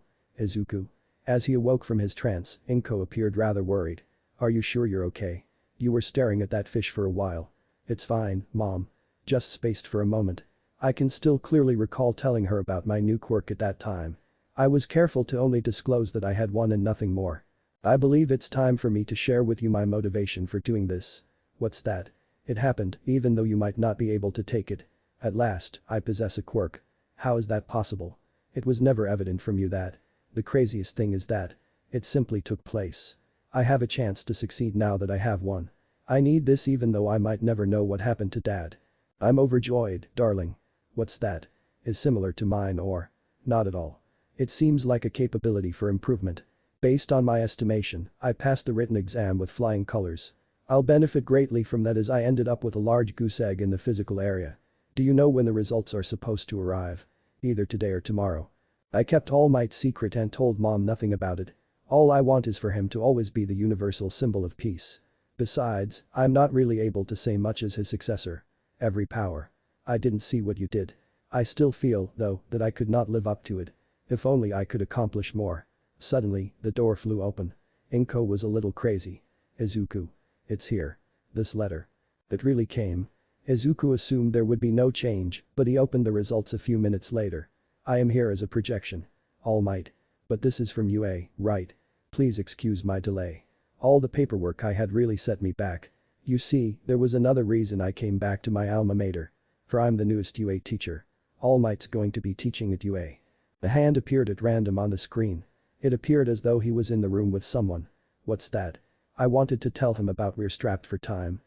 Izuku. As he awoke from his trance, Inko appeared rather worried. Are you sure you're okay? You were staring at that fish for a while. It's fine, Mom. Just spaced for a moment. I can still clearly recall telling her about my new quirk at that time. I was careful to only disclose that I had one and nothing more. I believe it's time for me to share with you my motivation for doing this. What's that? It happened, even though you might not be able to take it. At last, I possess a quirk. How is that possible? It was never evident from you that. The craziest thing is that. It simply took place. I have a chance to succeed now that I have one. I need this even though I might never know what happened to Dad. I'm overjoyed, darling. What's that? Is similar to mine or? Not at all. It seems like a capability for improvement. Based on my estimation, I passed the written exam with flying colors. I'll benefit greatly from that as I ended up with a large goose egg in the physical area. Do you know when the results are supposed to arrive? Either today or tomorrow. I kept All Might's secret and told Mom nothing about it. All I want is for him to always be the universal symbol of peace. Besides, I'm not really able to say much as his successor. Every power. I didn't see what you did. I still feel, though, that I could not live up to it. If only I could accomplish more. Suddenly, the door flew open. Inko was a little crazy. Izuku. It's here. This letter. It really came. Izuku assumed there would be no change, but he opened the results a few minutes later. I am here as a projection. All Might. But this is from UA, right? Please excuse my delay. All the paperwork I had really set me back. You see, there was another reason I came back to my alma mater. For I'm the newest UA teacher. All Might's going to be teaching at UA. The hand appeared at random on the screen. It appeared as though he was in the room with someone. What's that? I wanted to tell him about we're strapped for time.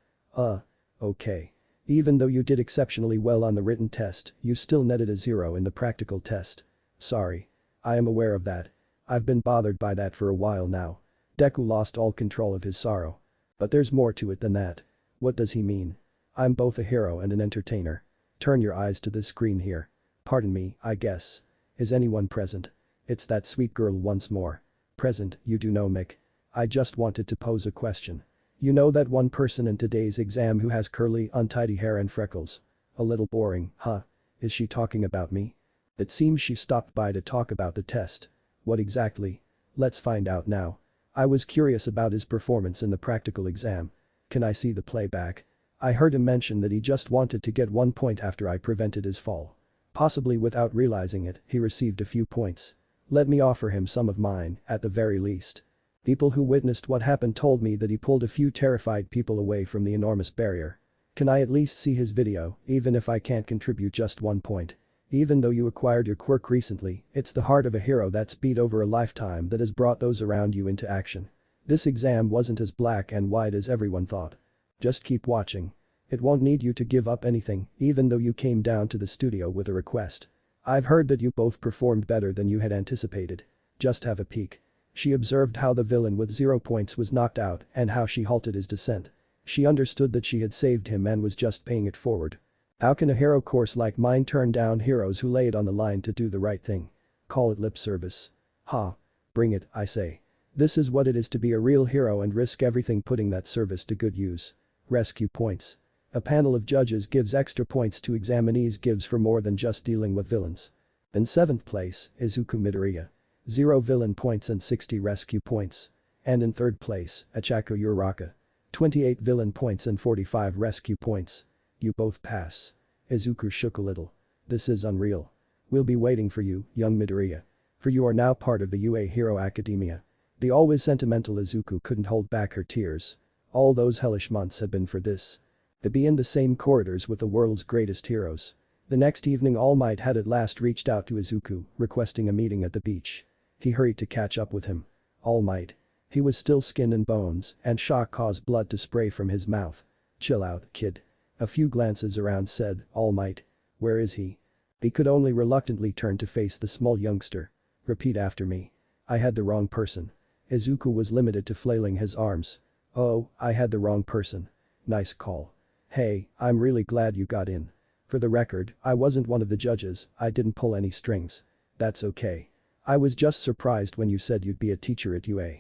Okay. Even though you did exceptionally well on the written test, you still netted a 0 in the practical test. Sorry. I am aware of that. I've been bothered by that for a while now. Deku lost all control of his sorrow. But there's more to it than that. What does he mean? I'm both a hero and an entertainer. Turn your eyes to this screen here. Pardon me, I guess. Is anyone present? It's that sweet girl once more. Present, you do know MECH. I just wanted to pose a question. You know that one person in today's exam who has curly, untidy hair and freckles? A little boring, huh? Is she talking about me? It seems she stopped by to talk about the test. What exactly? Let's find out now. I was curious about his performance in the practical exam. Can I see the playback? I heard him mention that he just wanted to get 1 point after I prevented his fall. Possibly without realizing it, he received a few points. Let me offer him some of mine, at the very least. People who witnessed what happened told me that he pulled a few terrified people away from the enormous barrier. Can I at least see his video, even if I can't contribute just 1 point? Even though you acquired your quirk recently, it's the heart of a hero that's beat over a lifetime that has brought those around you into action. This exam wasn't as black and white as everyone thought. Just keep watching. It won't need you to give up anything, even though you came down to the studio with a request. I've heard that you both performed better than you had anticipated. Just have a peek. She observed how the villain with 0 points was knocked out and how she halted his descent. She understood that she had saved him and was just paying it forward. How can a hero course like mine turn down heroes who lay it on the line to do the right thing? Call it lip service. Ha. Bring it, I say. This is what it is to be a real hero and risk everything putting that service to good use. Rescue points. A panel of judges gives extra points to examinees gives for more than just dealing with villains. In 7th place, Izuku Midoriya. 0 villain points and 60 rescue points. And in 3rd place, Achako Uraraka. 28 villain points and 45 rescue points. You both pass. Izuku shook a little. This is unreal. We'll be waiting for you, young Midoriya. For you are now part of the UA Hero Academia. The always sentimental Izuku couldn't hold back her tears. All those hellish months had been for this. To be in the same corridors with the world's greatest heroes. The next evening All Might had at last reached out to Izuku, requesting a meeting at the beach. He hurried to catch up with him. All Might. He was still skin and bones, and shock caused blood to spray from his mouth. Chill out, kid. A few glances around said, All Might. Where is he? He could only reluctantly turn to face the small youngster. Repeat after me. I had the wrong person. Izuku was limited to flailing his arms. Oh, I had the wrong person. Nice call. Hey, I'm really glad you got in. For the record, I wasn't one of the judges, I didn't pull any strings. That's okay. I was just surprised when you said you'd be a teacher at UA.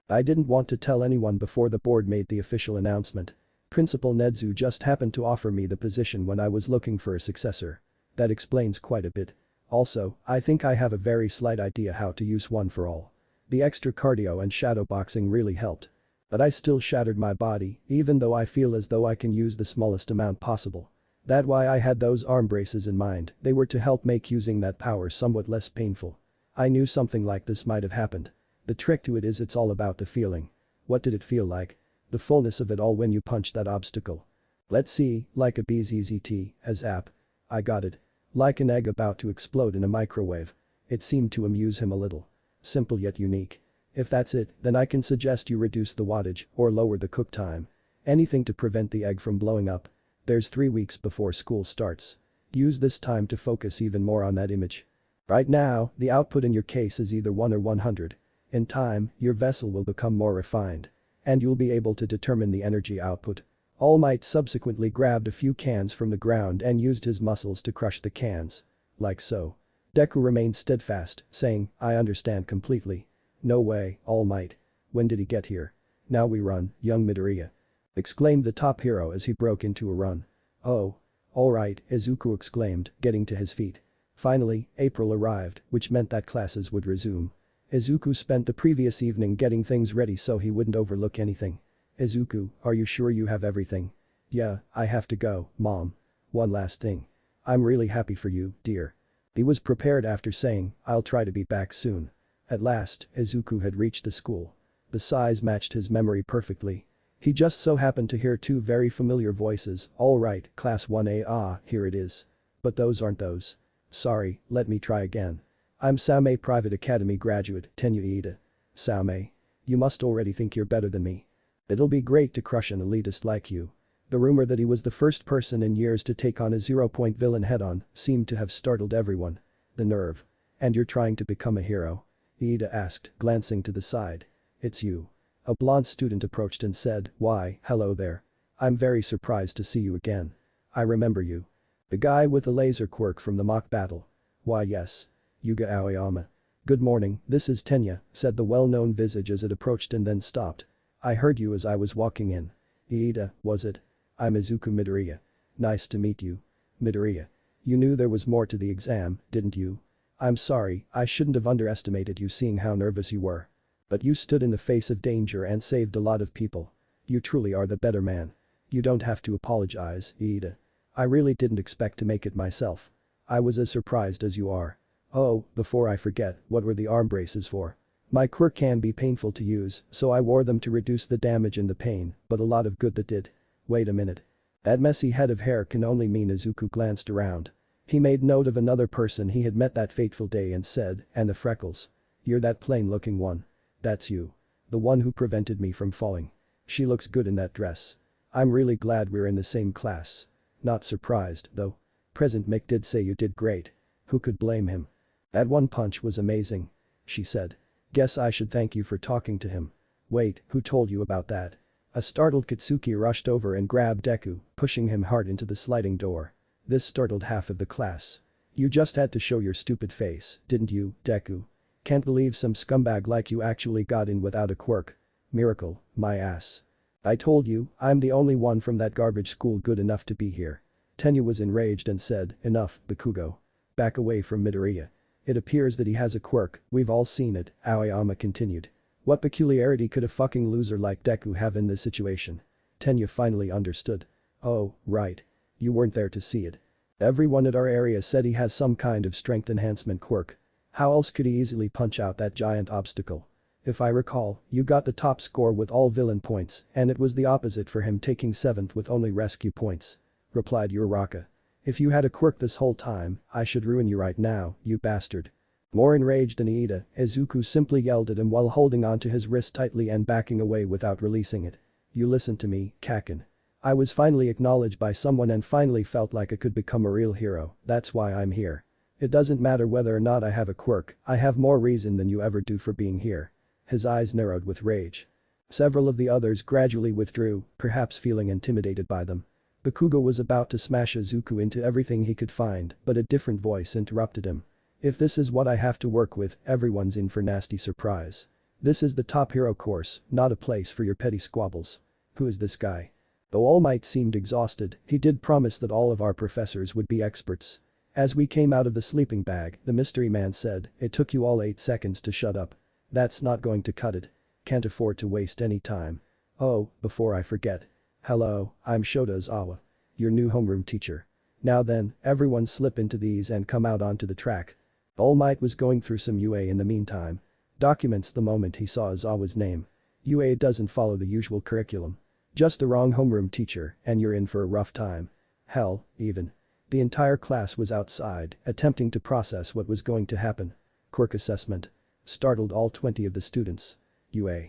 I didn't want to tell anyone before the board made the official announcement. Principal Nedzu just happened to offer me the position when I was looking for a successor. That explains quite a bit. Also, I think I have a very slight idea how to use one for all. The extra cardio and shadowboxing really helped. But I still shattered my body, even though I feel as though I can use the smallest amount possible. That's why I had those arm braces in mind, they were to help make using that power somewhat less painful. I knew something like this might have happened. The trick to it is it's all about the feeling. What did it feel like? The fullness of it all when you punched that obstacle. Let's see, like a bee's EZT, a zap. I got it. Like an egg about to explode in a microwave. It seemed to amuse him a little. Simple yet unique. If that's it, then I can suggest you reduce the wattage or lower the cook time. Anything to prevent the egg from blowing up. There's 3 weeks before school starts. Use this time to focus even more on that image. Right now, the output in your case is either 1 or 100. In time, your vessel will become more refined. And you'll be able to determine the energy output. All Might subsequently grabbed a few cans from the ground and used his muscles to crush the cans. Like so. Deku remained steadfast, saying, I understand completely. No way, All Might. When did he get here? Now we run, young Midoriya. exclaimed the top hero as he broke into a run. Oh. Alright, Izuku exclaimed, getting to his feet. Finally, April arrived, which meant that classes would resume. Izuku spent the previous evening getting things ready so he wouldn't overlook anything. Izuku, are you sure you have everything? Yeah, I have to go, Mom. One last thing. I'm really happy for you, dear. He was prepared after saying, I'll try to be back soon. At last, Izuku had reached the school. The size matched his memory perfectly. He just so happened to hear two very familiar voices, alright, class 1A, here it is. But those aren't those. Sorry, let me try again. I'm Same Private Academy graduate, Tenya Iida. Same. You must already think you're better than me. It'll be great to crush an elitist like you. The rumor that he was the first person in years to take on a 0-point villain head-on seemed to have startled everyone. The nerve. And you're trying to become a hero? Iida asked, glancing to the side. It's you. A blonde student approached and said, why, hello there. I'm very surprised to see you again. I remember you. The guy with the laser quirk from the mock battle. Why yes. Yuga Aoyama. Good morning, this is Tenya, said the well-known visage as it approached and then stopped. I heard you as I was walking in. Iida, was it? I'm Izuku Midoriya. Nice to meet you. Midoriya. You knew there was more to the exam, didn't you? I'm sorry, I shouldn't have underestimated you seeing how nervous you were. But you stood in the face of danger and saved a lot of people. You truly are the better man. You don't have to apologize, Iida. I really didn't expect to make it myself. I was as surprised as you are. Oh, before I forget, what were the arm braces for? My quirk can be painful to use, so I wore them to reduce the damage and the pain, but a lot of good that did. Wait a minute. That messy head of hair can only mean Izuku glanced around. He made note of another person he had met that fateful day and said, and the freckles. You're that plain-looking one. That's you. The one who prevented me from falling. She looks good in that dress. I'm really glad we're in the same class. Not surprised, though. President Mick did say you did great. Who could blame him? That one punch was amazing. She said. Guess I should thank you for talking to him. Wait, who told you about that? A startled Katsuki rushed over and grabbed Deku, pushing him hard into the sliding door. This startled half of the class. You just had to show your stupid face, didn't you, Deku? Can't believe some scumbag like you actually got in without a quirk. Miracle, my ass. I told you, I'm the only one from that garbage school good enough to be here. Tenya was enraged and said, enough, Bakugo. Back away from Midoriya. It appears that he has a quirk, we've all seen it, Aoyama continued. What peculiarity could a fucking loser like Deku have in this situation? Tenya finally understood. Oh, right. You weren't there to see it. Everyone at our area said he has some kind of strength enhancement quirk. How else could he easily punch out that giant obstacle? If I recall, you got the top score with all villain points and it was the opposite for him taking 7th with only rescue points. Replied Uraraka. If you had a quirk this whole time, I should ruin you right now, you bastard. More enraged than Iida, Izuku simply yelled at him while holding onto his wrist tightly and backing away without releasing it. You listen to me, Kaken. I was finally acknowledged by someone and finally felt like I could become a real hero, that's why I'm here. It doesn't matter whether or not I have a quirk, I have more reason than you ever do for being here. His eyes narrowed with rage. Several of the others gradually withdrew, perhaps feeling intimidated by them. Bakugo was about to smash Izuku into everything he could find, but a different voice interrupted him. If this is what I have to work with, everyone's in for nasty surprise. This is the top hero course, not a place for your petty squabbles. Who is this guy? Though All Might seemed exhausted, he did promise that all of our professors would be experts. As we came out of the sleeping bag, the mystery man said, it took you all 8 seconds to shut up. That's not going to cut it. Can't afford to waste any time. Oh, before I forget. Hello, I'm Shota Ozawa. Your new homeroom teacher. Now then, everyone slip into these and come out onto the track. All Might was going through some UA in the meantime. Documents the moment he saw Ozawa's name. UA doesn't follow the usual curriculum. Just the wrong homeroom teacher and you're in for a rough time. Hell, even. The entire class was outside, attempting to process what was going to happen. Quirk assessment. Startled all 20 of the students. UA.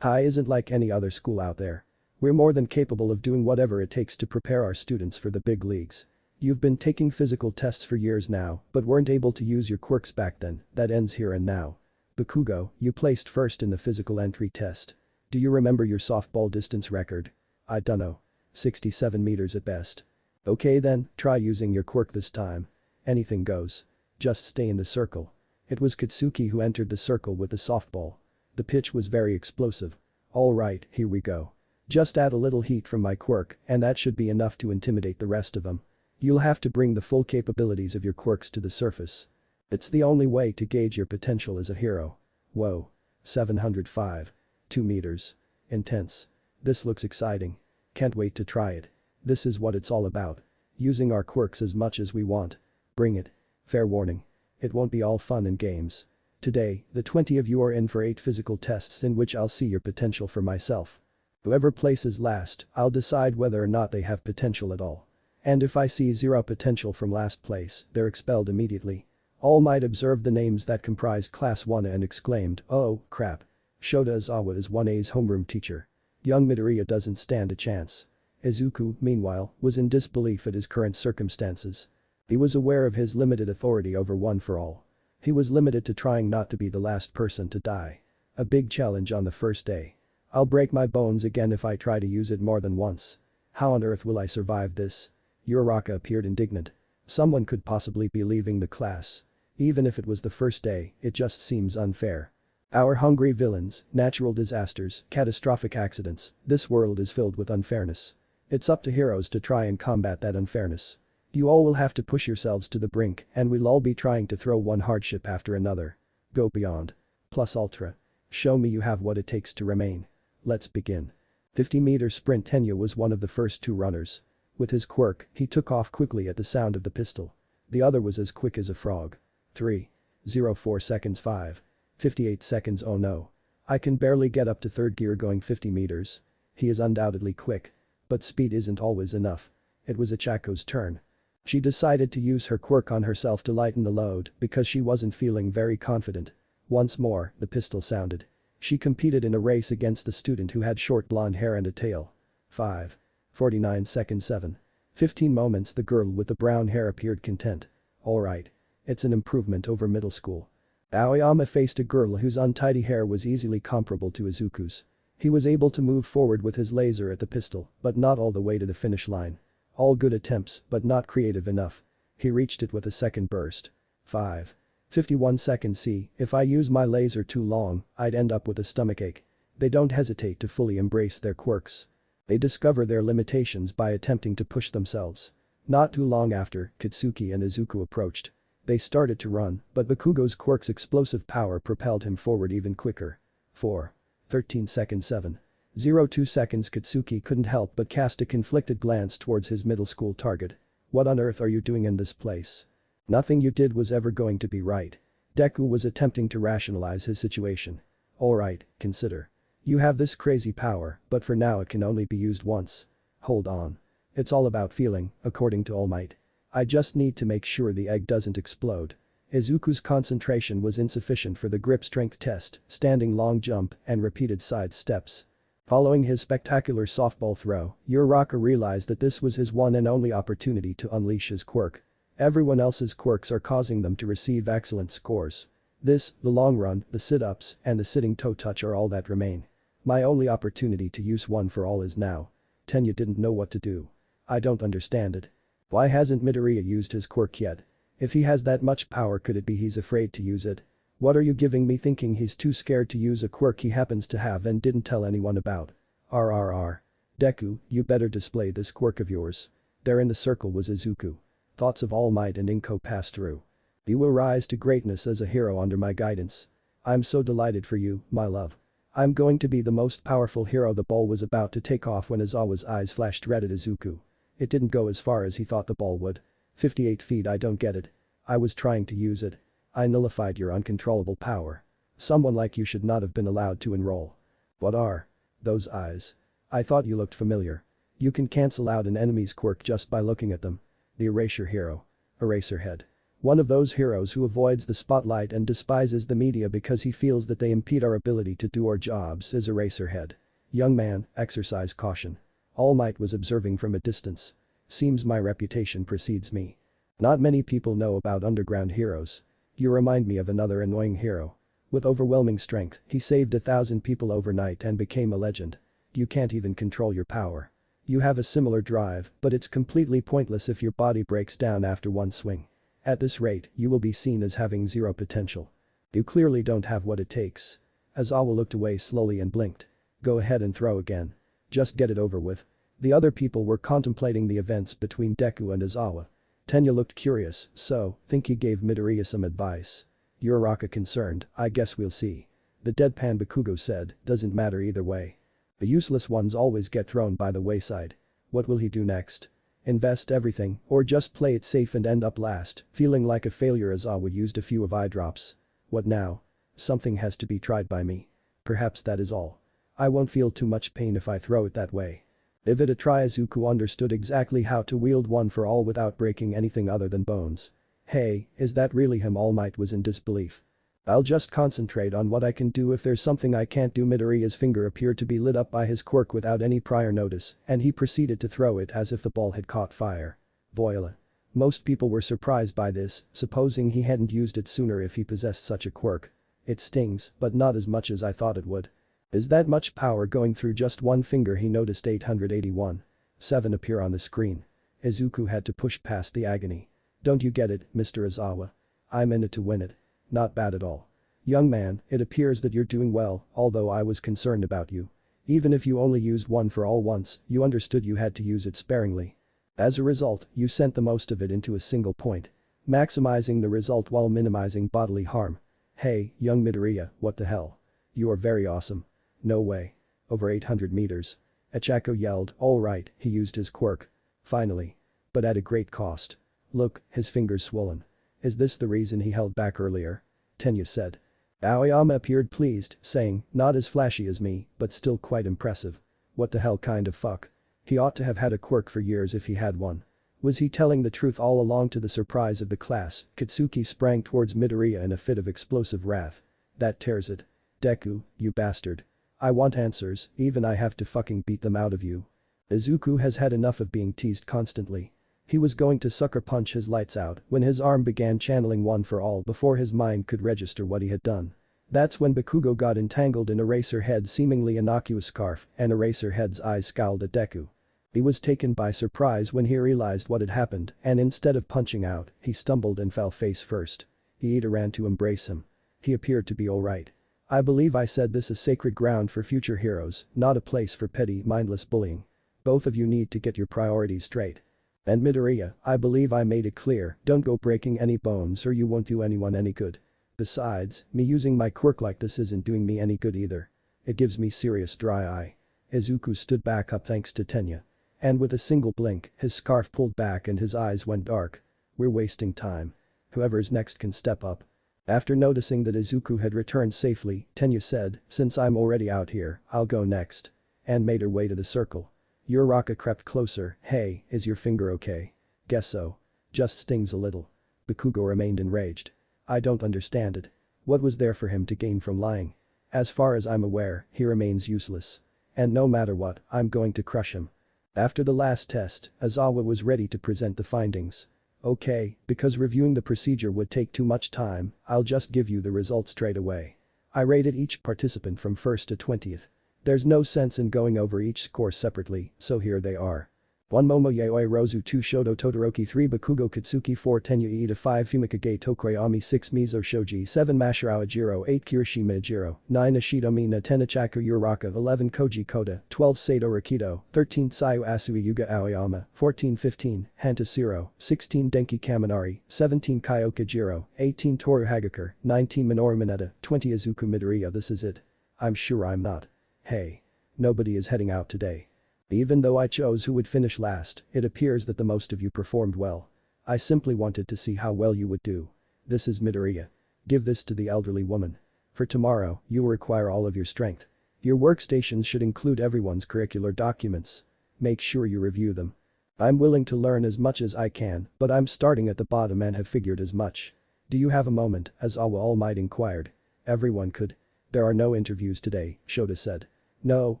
High isn't like any other school out there. We're more than capable of doing whatever it takes to prepare our students for the big leagues. You've been taking physical tests for years now, but weren't able to use your quirks back then, that ends here and now. Bakugo, you placed first in the physical entry test. Do you remember your softball distance record? I dunno. 67 meters at best. Okay then, try using your quirk this time. Anything goes. Just stay in the circle. It was Katsuki who entered the circle with the softball. The pitch was very explosive. Alright, here we go. Just add a little heat from my quirk and that should be enough to intimidate the rest of them. You'll have to bring the full capabilities of your quirks to the surface. It's the only way to gauge your potential as a hero. Whoa. 705. 2 meters. Intense. This looks exciting. Can't wait to try it. This is what it's all about. Using our quirks as much as we want. Bring it. Fair warning. It won't be all fun and games. Today, the 20 of you are in for 8 physical tests in which I'll see your potential for myself. Whoever places last, I'll decide whether or not they have potential at all. And if I see 0 potential from last place, they're expelled immediately. All Might observed the names that comprised Class 1 and exclaimed, "Oh, crap. Shota Izawa is 1A's homeroom teacher. Young Midoriya doesn't stand a chance." Izuku, meanwhile, was in disbelief at his current circumstances. He was aware of his limited authority over One for All. He was limited to trying not to be the last person to die. A big challenge on the first day. I'll break my bones again if I try to use it more than once. How on earth will I survive this? Uraraka appeared indignant. Someone could possibly be leaving the class. Even if it was the first day, it just seems unfair. Our hungry villains, natural disasters, catastrophic accidents, this world is filled with unfairness. It's up to heroes to try and combat that unfairness. You all will have to push yourselves to the brink and we'll all be trying to throw one hardship after another. Go beyond. Plus ultra. Show me you have what it takes to remain. Let's begin. 50-meter sprint. Tenya was one of the first 2 runners. With his quirk, he took off quickly at the sound of the pistol. The other was as quick as a frog. 3:04 seconds. 5:58 seconds. Oh no. I can barely get up to 3rd gear going 50 meters. He is undoubtedly quick. But speed isn't always enough. It was Achako's turn. She decided to use her quirk on herself to lighten the load because she wasn't feeling very confident. Once more, the pistol sounded. She competed in a race against the student who had short blonde hair and a tail. 5:49 seconds. 7:15 moments. The girl with the brown hair appeared content. Alright. It's an improvement over middle school. Aoyama faced a girl whose untidy hair was easily comparable to Izuku's. He was able to move forward with his laser at the pistol, but not all the way to the finish line. All good attempts, but not creative enough. He reached it with a second burst. 5:51 seconds. See, if I use my laser too long, I'd end up with a stomachache. They don't hesitate to fully embrace their quirks. They discover their limitations by attempting to push themselves. Not too long after, Katsuki and Izuku approached. They started to run, but Bakugo's quirk's explosive power propelled him forward even quicker. 4:13 seconds. 7:02 seconds. Katsuki couldn't help but cast a conflicted glance towards his middle school target. What on earth are you doing in this place? Nothing you did was ever going to be right. Deku was attempting to rationalize his situation. Alright, consider. You have this crazy power, but for now it can only be used once. Hold on. It's all about feeling, according to All Might. I just need to make sure the egg doesn't explode. Izuku's concentration was insufficient for the grip strength test, standing long jump, and repeated side steps. Following his spectacular softball throw, Uraraka realized that this was his one and only opportunity to unleash his quirk. Everyone else's quirks are causing them to receive excellent scores. This, the long run, the sit-ups, and the sitting toe touch are all that remain. My only opportunity to use One for All is now. Tenya didn't know what to do. I don't understand it. Why hasn't Midoriya used his quirk yet? If he has that much power, could it be he's afraid to use it? What are you giving me, thinking he's too scared to use a quirk he happens to have and didn't tell anyone about? RRR. Deku, you better display this quirk of yours. There in the circle was Izuku. Thoughts of All Might and Inko passed through. You will rise to greatness as a hero under my guidance. I'm so delighted for you, my love. I'm going to be the most powerful hero. The ball was about to take off when Izawa's eyes flashed red at Izuku. It didn't go as far as he thought the ball would. 58 feet. I don't get it. I was trying to use it. I nullified your uncontrollable power. Someone like you should not have been allowed to enroll. What are those eyes? I thought you looked familiar. You can cancel out an enemy's quirk just by looking at them. The Erasure Hero. Eraserhead. One of those heroes who avoids the spotlight and despises the media because he feels that they impede our ability to do our jobs is Eraserhead. Young man, exercise caution. All Might was observing from a distance. Seems my reputation precedes me. Not many people know about underground heroes. You remind me of another annoying hero. With overwhelming strength, he saved 1,000 people overnight and became a legend. You can't even control your power. You have a similar drive, but it's completely pointless if your body breaks down after one swing. At this rate, you will be seen as having zero potential. You clearly don't have what it takes. Aizawa looked away slowly and blinked. Go ahead and throw again. Just get it over with. The other people were contemplating the events between Deku and Aizawa. Tenya looked curious, so, think he gave Midoriya some advice. Uraraka concerned, I guess we'll see. The deadpan Bakugo said, doesn't matter either way. The useless ones always get thrown by the wayside. What will he do next? Invest everything, or just play it safe and end up last, feeling like a failure? Aizawa used a few of eye drops. What now? Something has to be tried by me. Perhaps that is all. I won't feel too much pain if I throw it that way. Give it a try. Izuku understood exactly how to wield one for all without breaking anything other than bones. Hey, is that really him? All Might was in disbelief. I'll just concentrate on what I can do. If there's something I can't do. Midoriya's finger appeared to be lit up by his quirk without any prior notice, and he proceeded to throw it as if the ball had caught fire. Voila. Most people were surprised by this, supposing he hadn't used it sooner if he possessed such a quirk. It stings, but not as much as I thought it would. Is that much power going through just one finger? He noticed 881.7 appear on the screen. Izuku had to push past the agony. Don't you get it, Mr. Aizawa? I'm in it to win it. Not bad at all. Young man, it appears that you're doing well, although I was concerned about you. Even if you only used one for all once, you understood you had to use it sparingly. As a result, you sent the most of it into a single point. Maximizing the result while minimizing bodily harm. Hey, young Midoriya, what the hell? You are very awesome. No way. Over 800 meters. Echako yelled, alright, he used his quirk. Finally. But at a great cost. Look, his fingers swollen. Is this the reason he held back earlier? Tenya said. Aoyama appeared pleased, saying, not as flashy as me, but still quite impressive. What the hell kind of fuck? He ought to have had a quirk for years if he had one. Was he telling the truth all along? To the surprise of the class, Katsuki sprang towards Midoriya in a fit of explosive wrath. That tears it. Deku, you bastard. I want answers, even I have to fucking beat them out of you. Izuku has had enough of being teased constantly. He was going to sucker punch his lights out when his arm began channeling one for all before his mind could register what he had done. That's when Bakugo got entangled in Eraserhead's seemingly innocuous scarf and Eraserhead's eyes scowled at Deku. He was taken by surprise when he realized what had happened, and instead of punching out, he stumbled and fell face first. Iida ran to embrace him. He appeared to be alright. I believe I said this is sacred ground for future heroes, not a place for petty, mindless bullying. Both of you need to get your priorities straight. And Midoriya, I believe I made it clear, don't go breaking any bones or you won't do anyone any good. Besides, me using my quirk like this isn't doing me any good either. It gives me serious dry eye. Izuku stood back up thanks to Tenya. And with a single blink, his scarf pulled back and his eyes went dark. We're wasting time. Whoever's next can step up. After noticing that Izuku had returned safely, Tenya said, since I'm already out here, I'll go next. And made her way to the circle. Uraraka crept closer. Hey, is your finger okay? Guess so. Just stings a little. Bakugo remained enraged. I don't understand it. What was there for him to gain from lying? As far as I'm aware, he remains useless. And no matter what, I'm going to crush him. After the last test, Aizawa was ready to present the findings. Okay, because reviewing the procedure would take too much time, I'll just give you the results straight away. I rated each participant from 1st to 20th. There's no sense in going over each score separately, so here they are. 1 Momoyaoi Rozu 2 Shoto Todoroki 3 Bakugo Katsuki 4 Tenya Iida 5 Fumikage Tokoyami 6 Mizo Shoji 7 Mashirawa Jiro 8 Kirishima Jiro 9 Ashido Mina 10 Ichaku Uraraka 11 Koji Koda 12 Sato Rakido 13 Tsuyu Asui Yuga Aoyama 14-15 Hantasiro 16 Denki Kaminari 17 Kyoka Jiro 18 Toru Hagakure 19 Minoru Mineta 20 Izuku Midoriya. This is it. I'm sure I'm not. Hey. Nobody is heading out today. Even though I chose who would finish last, it appears that the most of you performed well. I simply wanted to see how well you would do. This is Midoriya. Give this to the elderly woman. For tomorrow, you will require all of your strength. Your workstations should include everyone's curricular documents. Make sure you review them. I'm willing to learn as much as I can, but I'm starting at the bottom and have figured as much. Do you have a moment? Aizawa All Might inquired. Everyone could. There are no interviews today, Shota said. No,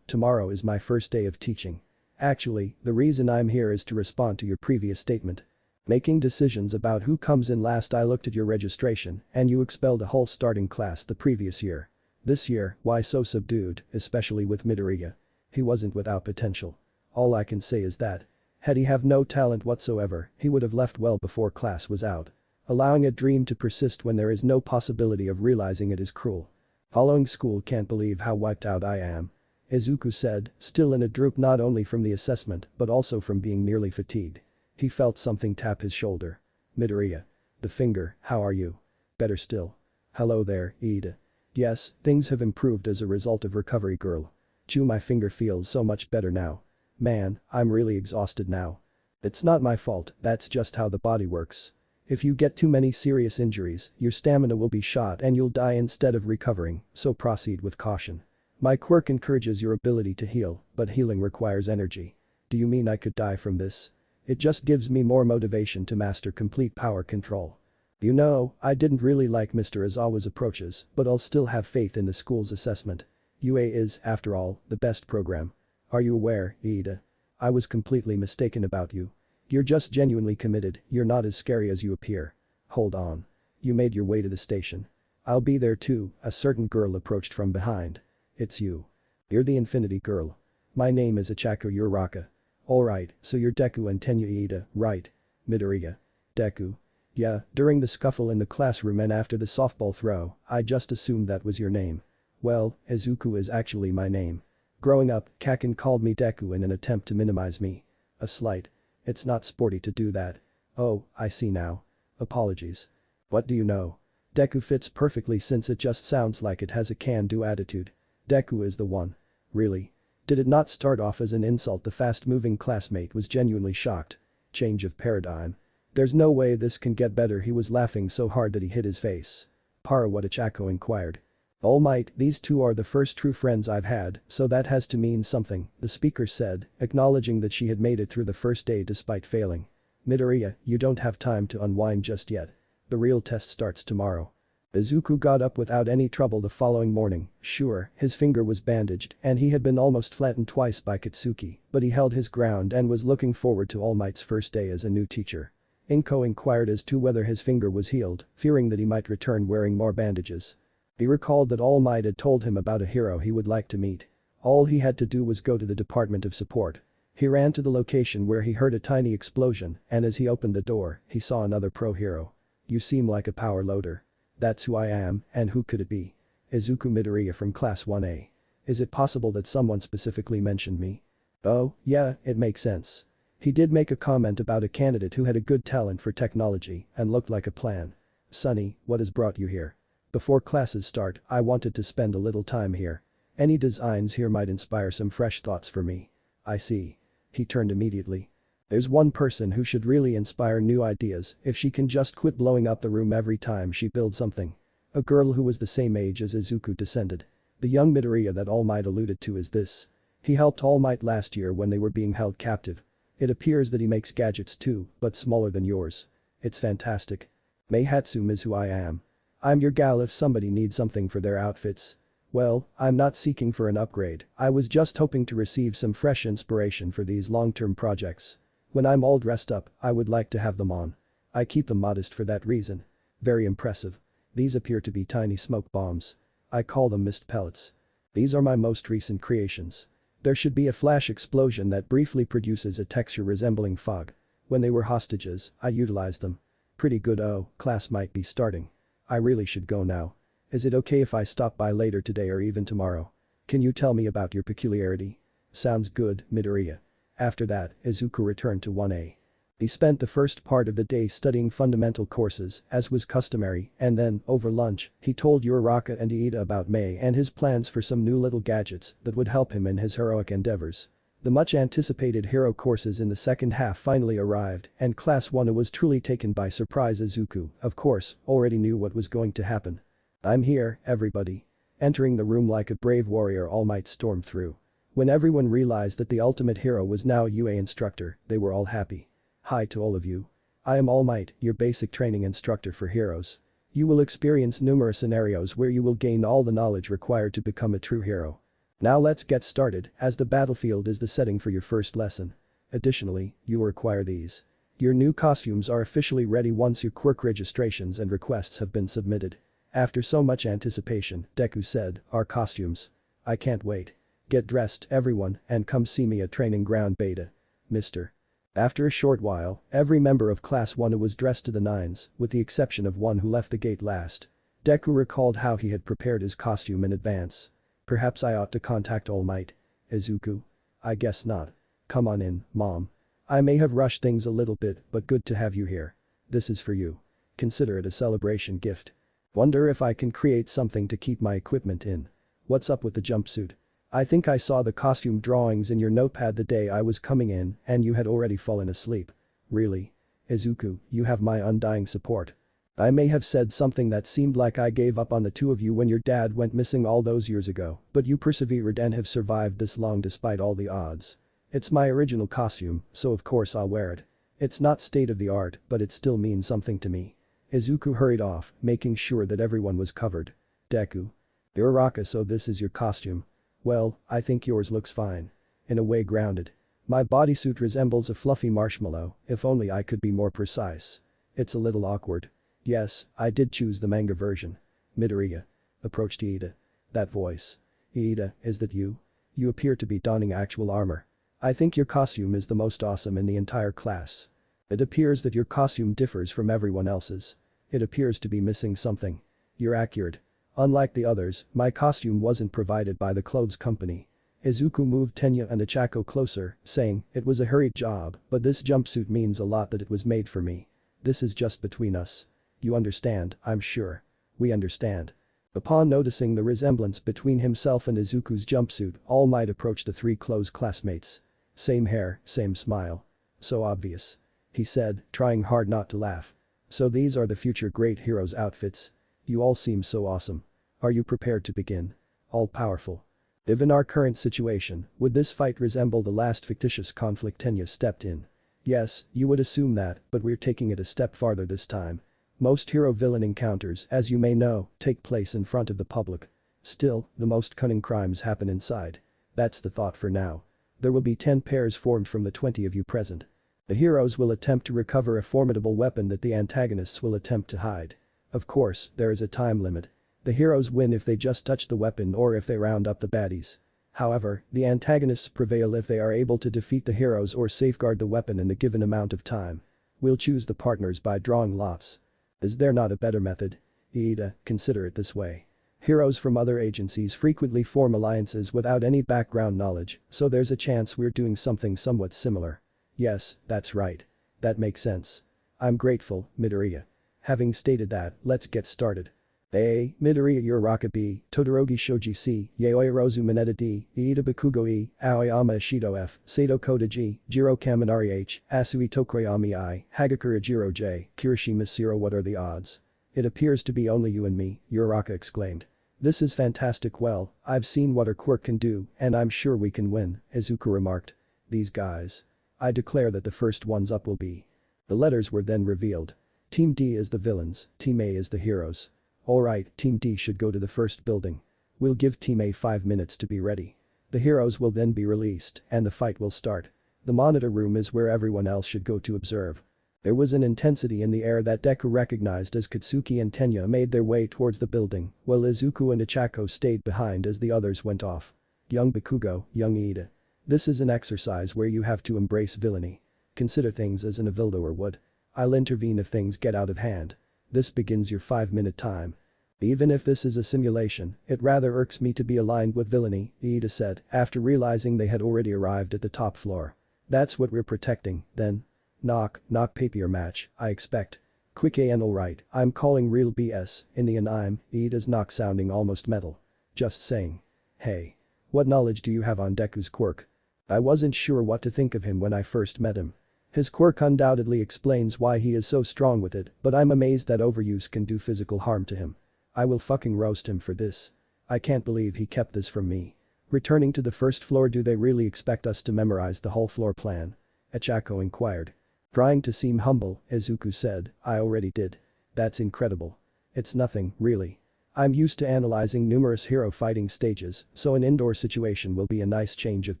tomorrow is my first day of teaching. Actually, the reason I'm here is to respond to your previous statement. Making decisions about who comes in last. I looked at your registration, and you expelled a whole starting class the previous year. This year, why so subdued, especially with Midoriya? He wasn't without potential. All I can say is that. Had he have no talent whatsoever, he would have left well before class was out. Allowing a dream to persist when there is no possibility of realizing it is cruel. Following school. Can't believe how wiped out I am. Izuku said, still in a droop not only from the assessment but also from being nearly fatigued. He felt something tap his shoulder. Midoriya. The finger, how are you? Better still. Hello there, Ida. Yes, things have improved as a result of recovery girl. My finger feels so much better now. Man, I'm really exhausted now. It's not my fault, that's just how the body works. If you get too many serious injuries, your stamina will be shot and you'll die instead of recovering, so proceed with caution. My quirk encourages your ability to heal, but healing requires energy. Do you mean I could die from this? It just gives me more motivation to master complete power control. You know, I didn't really like Mr. Izawa's approaches, but I'll still have faith in the school's assessment. UA is, after all, the best program. Are you aware, Ida? I was completely mistaken about you. You're just genuinely committed, you're not as scary as you appear. Hold on. You made your way to the station. I'll be there too, a certain girl approached from behind. It's you. You're the Infinity Girl. My name is Ichako Uraraka. Alright, so you're Deku and Tenya Ida, right? Midoriya. Deku. Yeah, during the scuffle in the classroom and after the softball throw, I just assumed that was your name. Well, Izuku is actually my name. Growing up, Kakin called me Deku in an attempt to minimize me. A slight. It's not sporty to do that. Oh, I see now. Apologies. What do you know? Deku fits perfectly since it just sounds like it has a can-do attitude. Deku is the one. Really? Did it not start off as an insult? The fast-moving classmate was genuinely shocked. Change of paradigm. There's no way this can get better. He was laughing so hard that he hit his face. Para, what Ichako inquired. All Might, these two are the first true friends I've had, so that has to mean something, the speaker said, acknowledging that she had made it through the first day despite failing. Midoriya, you don't have time to unwind just yet. The real test starts tomorrow. Izuku got up without any trouble the following morning. Sure, his finger was bandaged and he had been almost flattened twice by Katsuki, but he held his ground and was looking forward to All Might's first day as a new teacher. Inko inquired as to whether his finger was healed, fearing that he might return wearing more bandages. He recalled that All Might had told him about a hero he would like to meet. All he had to do was go to the Department of Support. He ran to the location where he heard a tiny explosion and as he opened the door, he saw another pro hero. You seem like a power loader. That's who I am, and who could it be? Izuku Midoriya from Class 1A. Is it possible that someone specifically mentioned me? Oh, yeah, it makes sense. He did make a comment about a candidate who had a good talent for technology and looked like a plan. Sonny, what has brought you here? Before classes start, I wanted to spend a little time here. Any designs here might inspire some fresh thoughts for me. I see. He turned immediately. There's one person who should really inspire new ideas if she can just quit blowing up the room every time she builds something. A girl who was the same age as Izuku descended. The young Midoriya that All Might alluded to is this. He helped All Might last year when they were being held captive. It appears that he makes gadgets too, but smaller than yours. It's fantastic. Mei Hatsum is who I am. I'm your gal if somebody needs something for their outfits. Well, I'm not seeking for an upgrade, I was just hoping to receive some fresh inspiration for these long-term projects. When I'm all dressed up, I would like to have them on. I keep them modest for that reason. Very impressive. These appear to be tiny smoke bombs. I call them mist pellets. These are my most recent creations. There should be a flash explosion that briefly produces a texture resembling fog. When they were hostages, I utilized them. Pretty good. Oh, class might be starting. I really should go now. Is it okay if I stop by later today or even tomorrow? Can you tell me about your peculiarity? Sounds good, Midoriya. After that, Izuku returned to 1A. He spent the first part of the day studying fundamental courses, as was customary, and then, over lunch, he told Uraraka and Iida about Mei and his plans for some new little gadgets that would help him in his heroic endeavors. The much-anticipated hero courses in the second half finally arrived, and Class 1A was truly taken by surprise. Izuku, of course, already knew what was going to happen. I'm here, everybody. Entering the room like a brave warrior, All Might stormed through. When everyone realized that the ultimate hero was now UA instructor, they were all happy. Hi to all of you. I am All Might, your basic training instructor for heroes. You will experience numerous scenarios where you will gain all the knowledge required to become a true hero. Now let's get started, as the battlefield is the setting for your first lesson. Additionally, you will require these. Your new costumes are officially ready once your quirk registrations and requests have been submitted. After so much anticipation, Deku said, our costumes. I can't wait. Get dressed, everyone, and come see me at Training Ground Beta. Mr. After a short while, every member of Class 1A was dressed to the nines, with the exception of one who left the gate last. Deku recalled how he had prepared his costume in advance. Perhaps I ought to contact All Might. Izuku? I guess not. Come on in, Mom. I may have rushed things a little bit, but good to have you here. This is for you. Consider it a celebration gift. Wonder if I can create something to keep my equipment in. What's up with the jumpsuit? I think I saw the costume drawings in your notepad the day I was coming in and you had already fallen asleep. Really? Izuku, you have my undying support. I may have said something that seemed like I gave up on the two of you when your dad went missing all those years ago, but you persevered and have survived this long despite all the odds. It's my original costume, so of course I'll wear it. It's not state of the art, but it still means something to me. Izuku hurried off, making sure that everyone was covered. Deku. You're Raka, so this is your costume. Well, I think yours looks fine. In a way grounded. My bodysuit resembles a fluffy marshmallow, if only I could be more precise. It's a little awkward. Yes, I did choose the manga version. Midoriya approached Iida. That voice. Iida, is that you? You appear to be donning actual armor. I think your costume is the most awesome in the entire class. It appears that your costume differs from everyone else's. It appears to be missing something. You're accurate. Unlike the others, my costume wasn't provided by the clothes company. Izuku moved Tenya and Ochako closer, saying, it was a hurried job, but this jumpsuit means a lot that it was made for me. This is just between us. You understand, I'm sure. We understand. Upon noticing the resemblance between himself and Izuku's jumpsuit, All Might approached the three close classmates. Same hair, same smile. So obvious. He said, trying hard not to laugh. So these are the future great heroes' outfits. You all seem so awesome. Are you prepared to begin? All-powerful. Given our current situation, would this fight resemble the last fictitious conflict Tenya stepped in? Yes, you would assume that, but we're taking it a step farther this time. Most hero-villain encounters, as you may know, take place in front of the public. Still, the most cunning crimes happen inside. That's the thought for now. There will be 10 pairs formed from the 20 of you present. The heroes will attempt to recover a formidable weapon that the antagonists will attempt to hide. Of course, there is a time limit. The heroes win if they just touch the weapon or if they round up the baddies. However, the antagonists prevail if they are able to defeat the heroes or safeguard the weapon in the given amount of time. We'll choose the partners by drawing lots. Is there not a better method? Iida, consider it this way. Heroes from other agencies frequently form alliances without any background knowledge, so there's a chance we're doing something somewhat similar. Yes, that's right. That makes sense. I'm grateful, Midoriya. Having stated that, let's get started. A. Midoriya Uraraka B. Todorogi Shoji C. Yaoi Rozu Mineta D. Iida Bakugo E. Aoyama Ishido F. Sato Koda G. Jiro Kaminari H. Asui Tokoyami I. Hagakura Jiro J. Kirishima Siro. What are the odds? It appears to be only you and me, Uraraka exclaimed. This is fantastic. Well, I've seen what our quirk can do, and I'm sure we can win, Izuku remarked. These guys. I declare that the first ones up will be. The letters were then revealed. Team D is the villains, Team A is the heroes. Alright, Team D should go to the first building. We'll give Team A 5 minutes to be ready. The heroes will then be released, and the fight will start. The monitor room is where everyone else should go to observe. There was an intensity in the air that Deku recognized as Katsuki and Tenya made their way towards the building, while Izuku and Ochako stayed behind as the others went off. Young Bakugo, young Iida. This is an exercise where you have to embrace villainy. Consider things as an Evildor would. I'll intervene if things get out of hand. This begins your 5-minute time. Even if this is a simulation, it rather irks me to be aligned with villainy, Iida said, after realizing they had already arrived at the top floor. That's what we're protecting, then. Knock papier match, I expect. Quick and alright, I'm calling real BS, in the anime, Iida's knock sounding almost metal. Just saying. Hey. What knowledge do you have on Deku's quirk? I wasn't sure what to think of him when I first met him. His quirk undoubtedly explains why he is so strong with it, but I'm amazed that overuse can do physical harm to him. I will fucking roast him for this. I can't believe he kept this from me. Returning to the first floor, do they really expect us to memorize the whole floor plan? Ochako inquired. Trying to seem humble, Izuku said, I already did. That's incredible. It's nothing, really. I'm used to analyzing numerous hero fighting stages, so an indoor situation will be a nice change of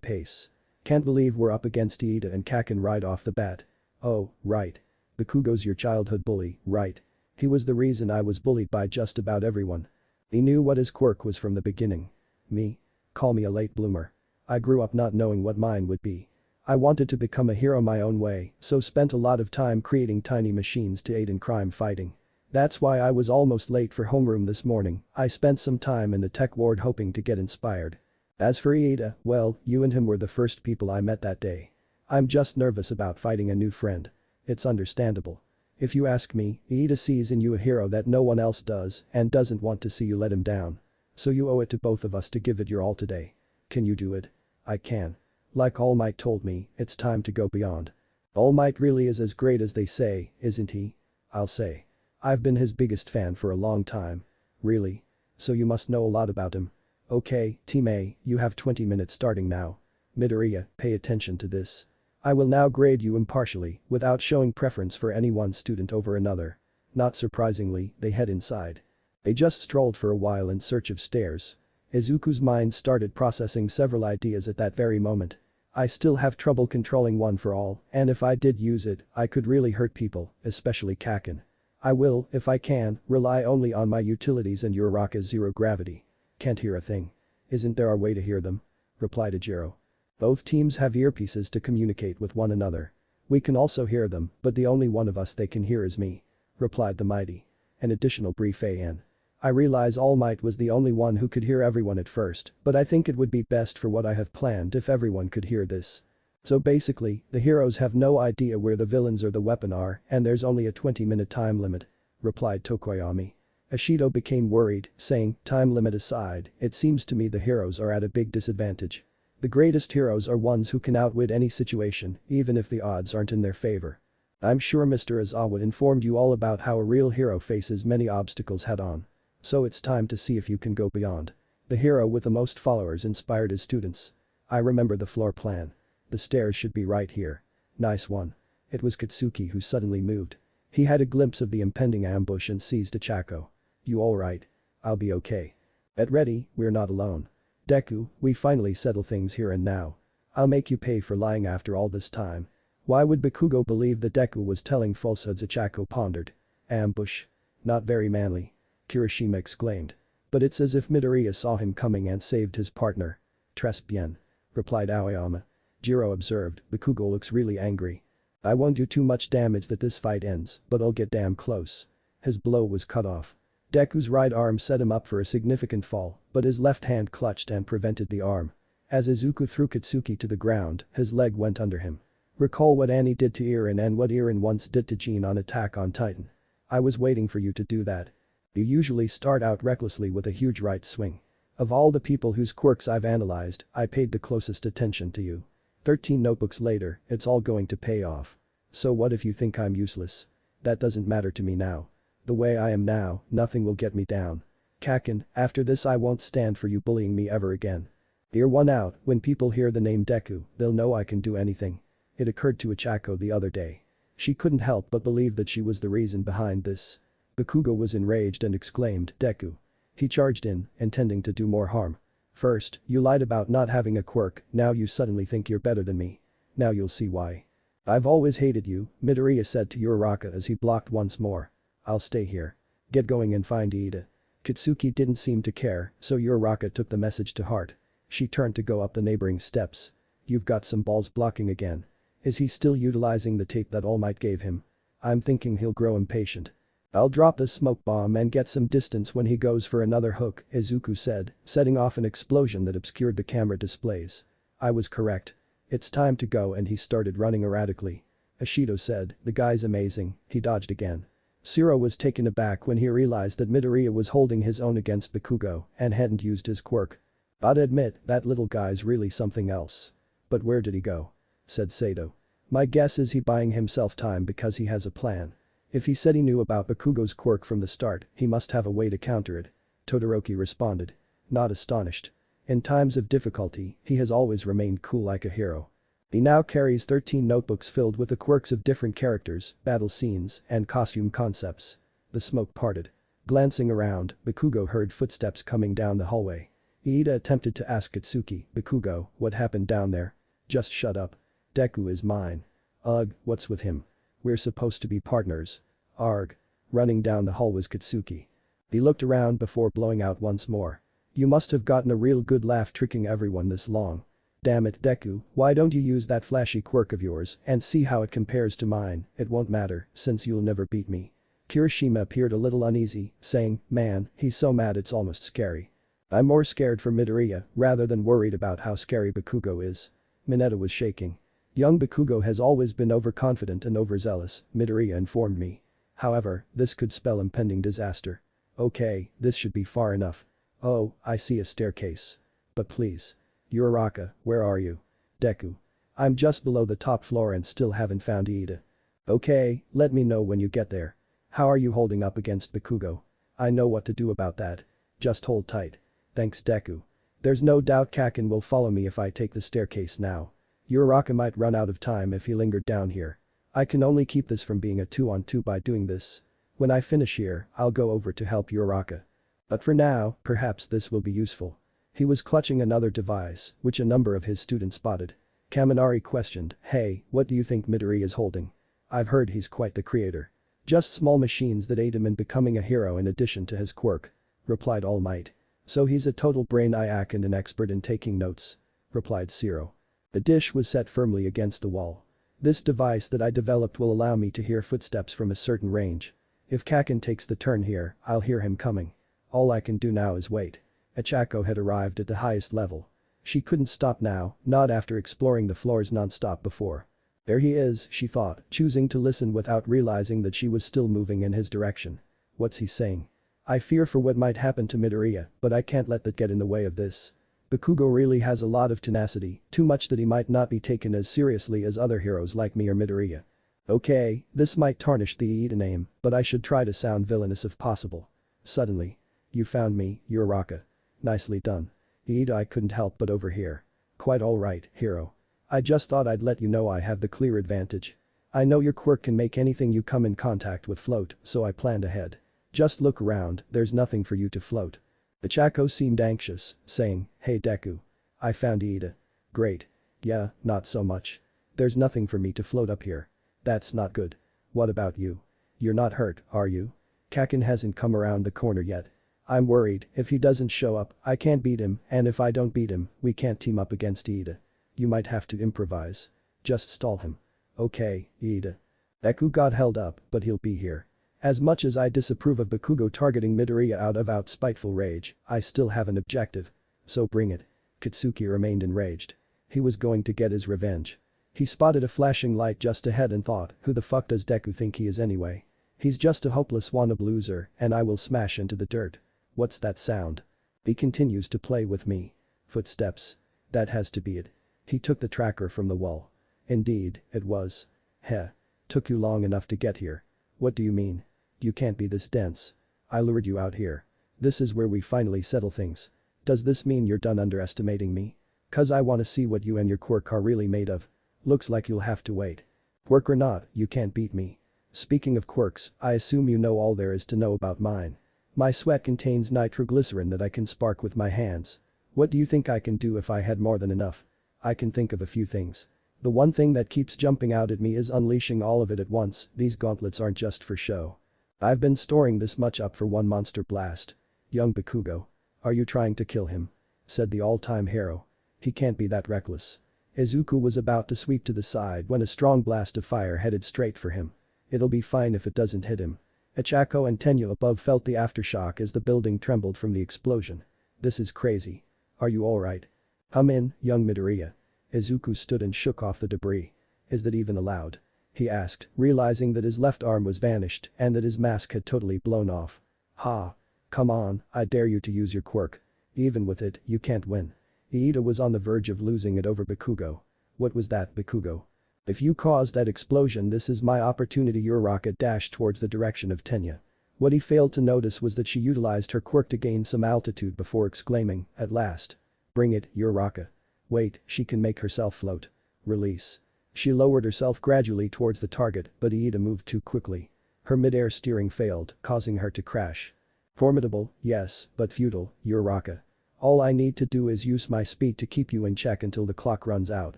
pace. Can't believe we're up against Iida and Kaken right off the bat. Oh, right. Bakugo's your childhood bully, right? He was the reason I was bullied by just about everyone. He knew what his quirk was from the beginning. Me? Call me a late bloomer. I grew up not knowing what mine would be. I wanted to become a hero my own way, so spent a lot of time creating tiny machines to aid in crime fighting. That's why I was almost late for homeroom this morning. I spent some time in the tech ward hoping to get inspired. As for Iida, well, you and him were the first people I met that day. I'm just nervous about fighting a new friend. It's understandable. If you ask me, Iida sees in you a hero that no one else does and doesn't want to see you let him down. So you owe it to both of us to give it your all today. Can you do it? I can. Like All Might told me, it's time to go beyond. All Might really is as great as they say, isn't he? I'll say. I've been his biggest fan for a long time. Really? So you must know a lot about him. Okay, Team A, you have 20 minutes starting now. Midoriya, pay attention to this. I will now grade you impartially, without showing preference for any one student over another. Not surprisingly, they head inside. They just strolled for a while in search of stairs. Izuku's mind started processing several ideas at that very moment. I still have trouble controlling one for all, and if I did use it, I could really hurt people, especially Kaken. I will, if I can, rely only on my utilities and Uraraka's zero gravity. Can't hear a thing. Isn't there a way to hear them? Replied Ijiro. Both teams have earpieces to communicate with one another. We can also hear them, but the only one of us they can hear is me. Replied the mighty. An additional brief AN. I realize All Might was the only one who could hear everyone at first, but I think it would be best for what I have planned if everyone could hear this. So basically, the heroes have no idea where the villains or the weapon are and there's only a 20-minute time limit. Replied Tokoyami. Ashido became worried, saying, time limit aside, it seems to me the heroes are at a big disadvantage. The greatest heroes are ones who can outwit any situation, even if the odds aren't in their favor. I'm sure Mr. Izawa informed you all about how a real hero faces many obstacles head-on. So it's time to see if you can go beyond. The hero with the most followers inspired his students. I remember the floor plan. The stairs should be right here. Nice one. It was Katsuki who suddenly moved. He had a glimpse of the impending ambush and seized Ichako. You alright? I'll be okay. Get ready, we're not alone. Deku, we finally settle things here and now. I'll make you pay for lying after all this time. Why would Bakugo believe that Deku was telling falsehoods? Ichako pondered. Ambush. Not very manly. Kirishima exclaimed. But it's as if Midoriya saw him coming and saved his partner. Très bien. Replied Aoyama. Jiro observed, Bakugo looks really angry. I won't do too much damage that this fight ends, but I'll get damn close. His blow was cut off. Deku's right arm set him up for a significant fall, but his left hand clutched and prevented the arm. As Izuku threw Katsuki to the ground, his leg went under him. Recall what Annie did to Irin and what Irin once did to Jean on Attack on Titan. I was waiting for you to do that. You usually start out recklessly with a huge right swing. Of all the people whose quirks I've analyzed, I paid the closest attention to you. 13 notebooks later, it's all going to pay off. So what if you think I'm useless? That doesn't matter to me now. The way I am now, nothing will get me down. Kaken, after this I won't stand for you bullying me ever again. Ear one out, when people hear the name Deku, they'll know I can do anything. It occurred to Ichako the other day. She couldn't help but believe that she was the reason behind this. Bakugo was enraged and exclaimed, Deku. He charged in, intending to do more harm. First, you lied about not having a quirk, now you suddenly think you're better than me. Now you'll see why. I've always hated you, Midoriya said to Uraraka as he blocked once more. I'll stay here. Get going and find Iida. Katsuki didn't seem to care, so Uraraka took the message to heart. She turned to go up the neighboring steps. You've got some balls blocking again. Is he still utilizing the tape that All Might gave him? I'm thinking he'll grow impatient. I'll drop the smoke bomb and get some distance when he goes for another hook, Izuku said, setting off an explosion that obscured the camera displays. I was correct. It's time to go and he started running erratically. Ashido said, the guy's amazing, he dodged again. Shiro was taken aback when he realized that Midoriya was holding his own against Bakugo and hadn't used his quirk. I'd admit, that little guy's really something else. But where did he go? Said Sato. My guess is he buying himself time because he has a plan. If he said he knew about Bakugo's quirk from the start, he must have a way to counter it. Todoroki responded. Not astonished. In times of difficulty, he has always remained cool like a hero. He now carries 13 notebooks filled with the quirks of different characters, battle scenes, and costume concepts. The smoke parted. Glancing around, Bakugo heard footsteps coming down the hallway. Iida attempted to ask Katsuki, Bakugo, what happened down there? Just shut up. Deku is mine. Ugh, what's with him? We're supposed to be partners. Arg. Running down the hall was Katsuki. He looked around before blowing out once more. You must have gotten a real good laugh tricking everyone this long. Damn it, Deku, why don't you use that flashy quirk of yours and see how it compares to mine? It won't matter, since you'll never beat me. Kirishima appeared a little uneasy, saying, man, he's so mad it's almost scary. I'm more scared for Midoriya rather than worried about how scary Bakugo is. Mineta was shaking. Young Bakugo has always been overconfident and overzealous, Midoriya informed me. However, this could spell impending disaster. Okay, this should be far enough. Oh, I see a staircase. But please. Uraraka, where are you? Deku. I'm just below the top floor and still haven't found Iida. Okay, let me know when you get there. How are you holding up against Bakugo? I know what to do about that. Just hold tight. Thanks Deku. There's no doubt Kakin will follow me if I take the staircase now. Uraraka might run out of time if he lingered down here. I can only keep this from being a 2-on-2 by doing this. When I finish here, I'll go over to help Uraraka. But for now, perhaps this will be useful. He was clutching another device, which a number of his students spotted. Kaminari questioned, hey, what do you think Midori is holding? I've heard he's quite the creator. Just small machines that aid him in becoming a hero in addition to his quirk. Replied All Might. So he's a total brainiac and an expert in taking notes. Replied Zero. The dish was set firmly against the wall. This device that I developed will allow me to hear footsteps from a certain range. If Kakin takes the turn here, I'll hear him coming. All I can do now is wait. Achako had arrived at the highest level. She couldn't stop now, not after exploring the floors non-stop before. There he is, she thought, choosing to listen without realizing that she was still moving in his direction. What's he saying? I fear for what might happen to Midoriya, but I can't let that get in the way of this. Bakugo really has a lot of tenacity, too much that he might not be taken as seriously as other heroes like me or Midoriya. Okay, this might tarnish the Iida name, but I should try to sound villainous if possible. Suddenly. You found me, Uraraka. Nicely done. Iida, I couldn't help but overhear. Quite alright, hero. I just thought I'd let you know I have the clear advantage. I know your quirk can make anything you come in contact with float, so I planned ahead. Just look around, there's nothing for you to float. Ichako seemed anxious, saying, hey Deku. I found Iida. Great. Yeah, not so much. There's nothing for me to float up here. That's not good. What about you? You're not hurt, are you? Kakin hasn't come around the corner yet. I'm worried, if he doesn't show up, I can't beat him, and if I don't beat him, we can't team up against Iida. You might have to improvise. Just stall him. Okay, Iida. Deku got held up, but he'll be here. As much as I disapprove of Bakugo targeting Midoriya out of spiteful rage, I still have an objective. So bring it. Katsuki remained enraged. He was going to get his revenge. He spotted a flashing light just ahead and thought, who the fuck does Deku think he is anyway? He's just a hopeless wannabe loser and I will smash into the dirt. What's that sound? He continues to play with me. Footsteps. That has to be it. He took the tracker from the wall. Indeed, it was. Heh. Took you long enough to get here. What do you mean? You can't be this dense. I lured you out here. This is where we finally settle things. Does this mean you're done underestimating me? 'Cause I wanna see what you and your quirk are really made of. Looks like you'll have to wait. Quirk or not, you can't beat me. Speaking of quirks, I assume you know all there is to know about mine. My sweat contains nitroglycerin that I can spark with my hands. What do you think I can do if I had more than enough? I can think of a few things. The one thing that keeps jumping out at me is unleashing all of it at once. These gauntlets aren't just for show. I've been storing this much up for one monster blast. Young Bakugo. Are you trying to kill him? Said the all-time hero. He can't be that reckless. Izuku was about to sweep to the side when a strong blast of fire headed straight for him. It'll be fine if it doesn't hit him. Ichako and Tenyu above felt the aftershock as the building trembled from the explosion. This is crazy. Are you alright? Come in, young Midoriya. Izuku stood and shook off the debris. Is that even allowed? He asked, realizing that his left arm was vanished and that his mask had totally blown off. Ha. Come on, I dare you to use your quirk. Even with it, you can't win. Iida was on the verge of losing it over Bakugo. What was that, Bakugo? If you caused that explosion, this is my opportunity. Uraraka dashed towards the direction of Tenyu. What he failed to notice was that she utilized her quirk to gain some altitude before exclaiming, at last. Bring it, Uraraka. Wait, she can make herself float. Release. She lowered herself gradually towards the target, but Iida moved too quickly. Her mid-air steering failed, causing her to crash. Formidable, yes, but futile, Uraraka. All I need to do is use my speed to keep you in check until the clock runs out.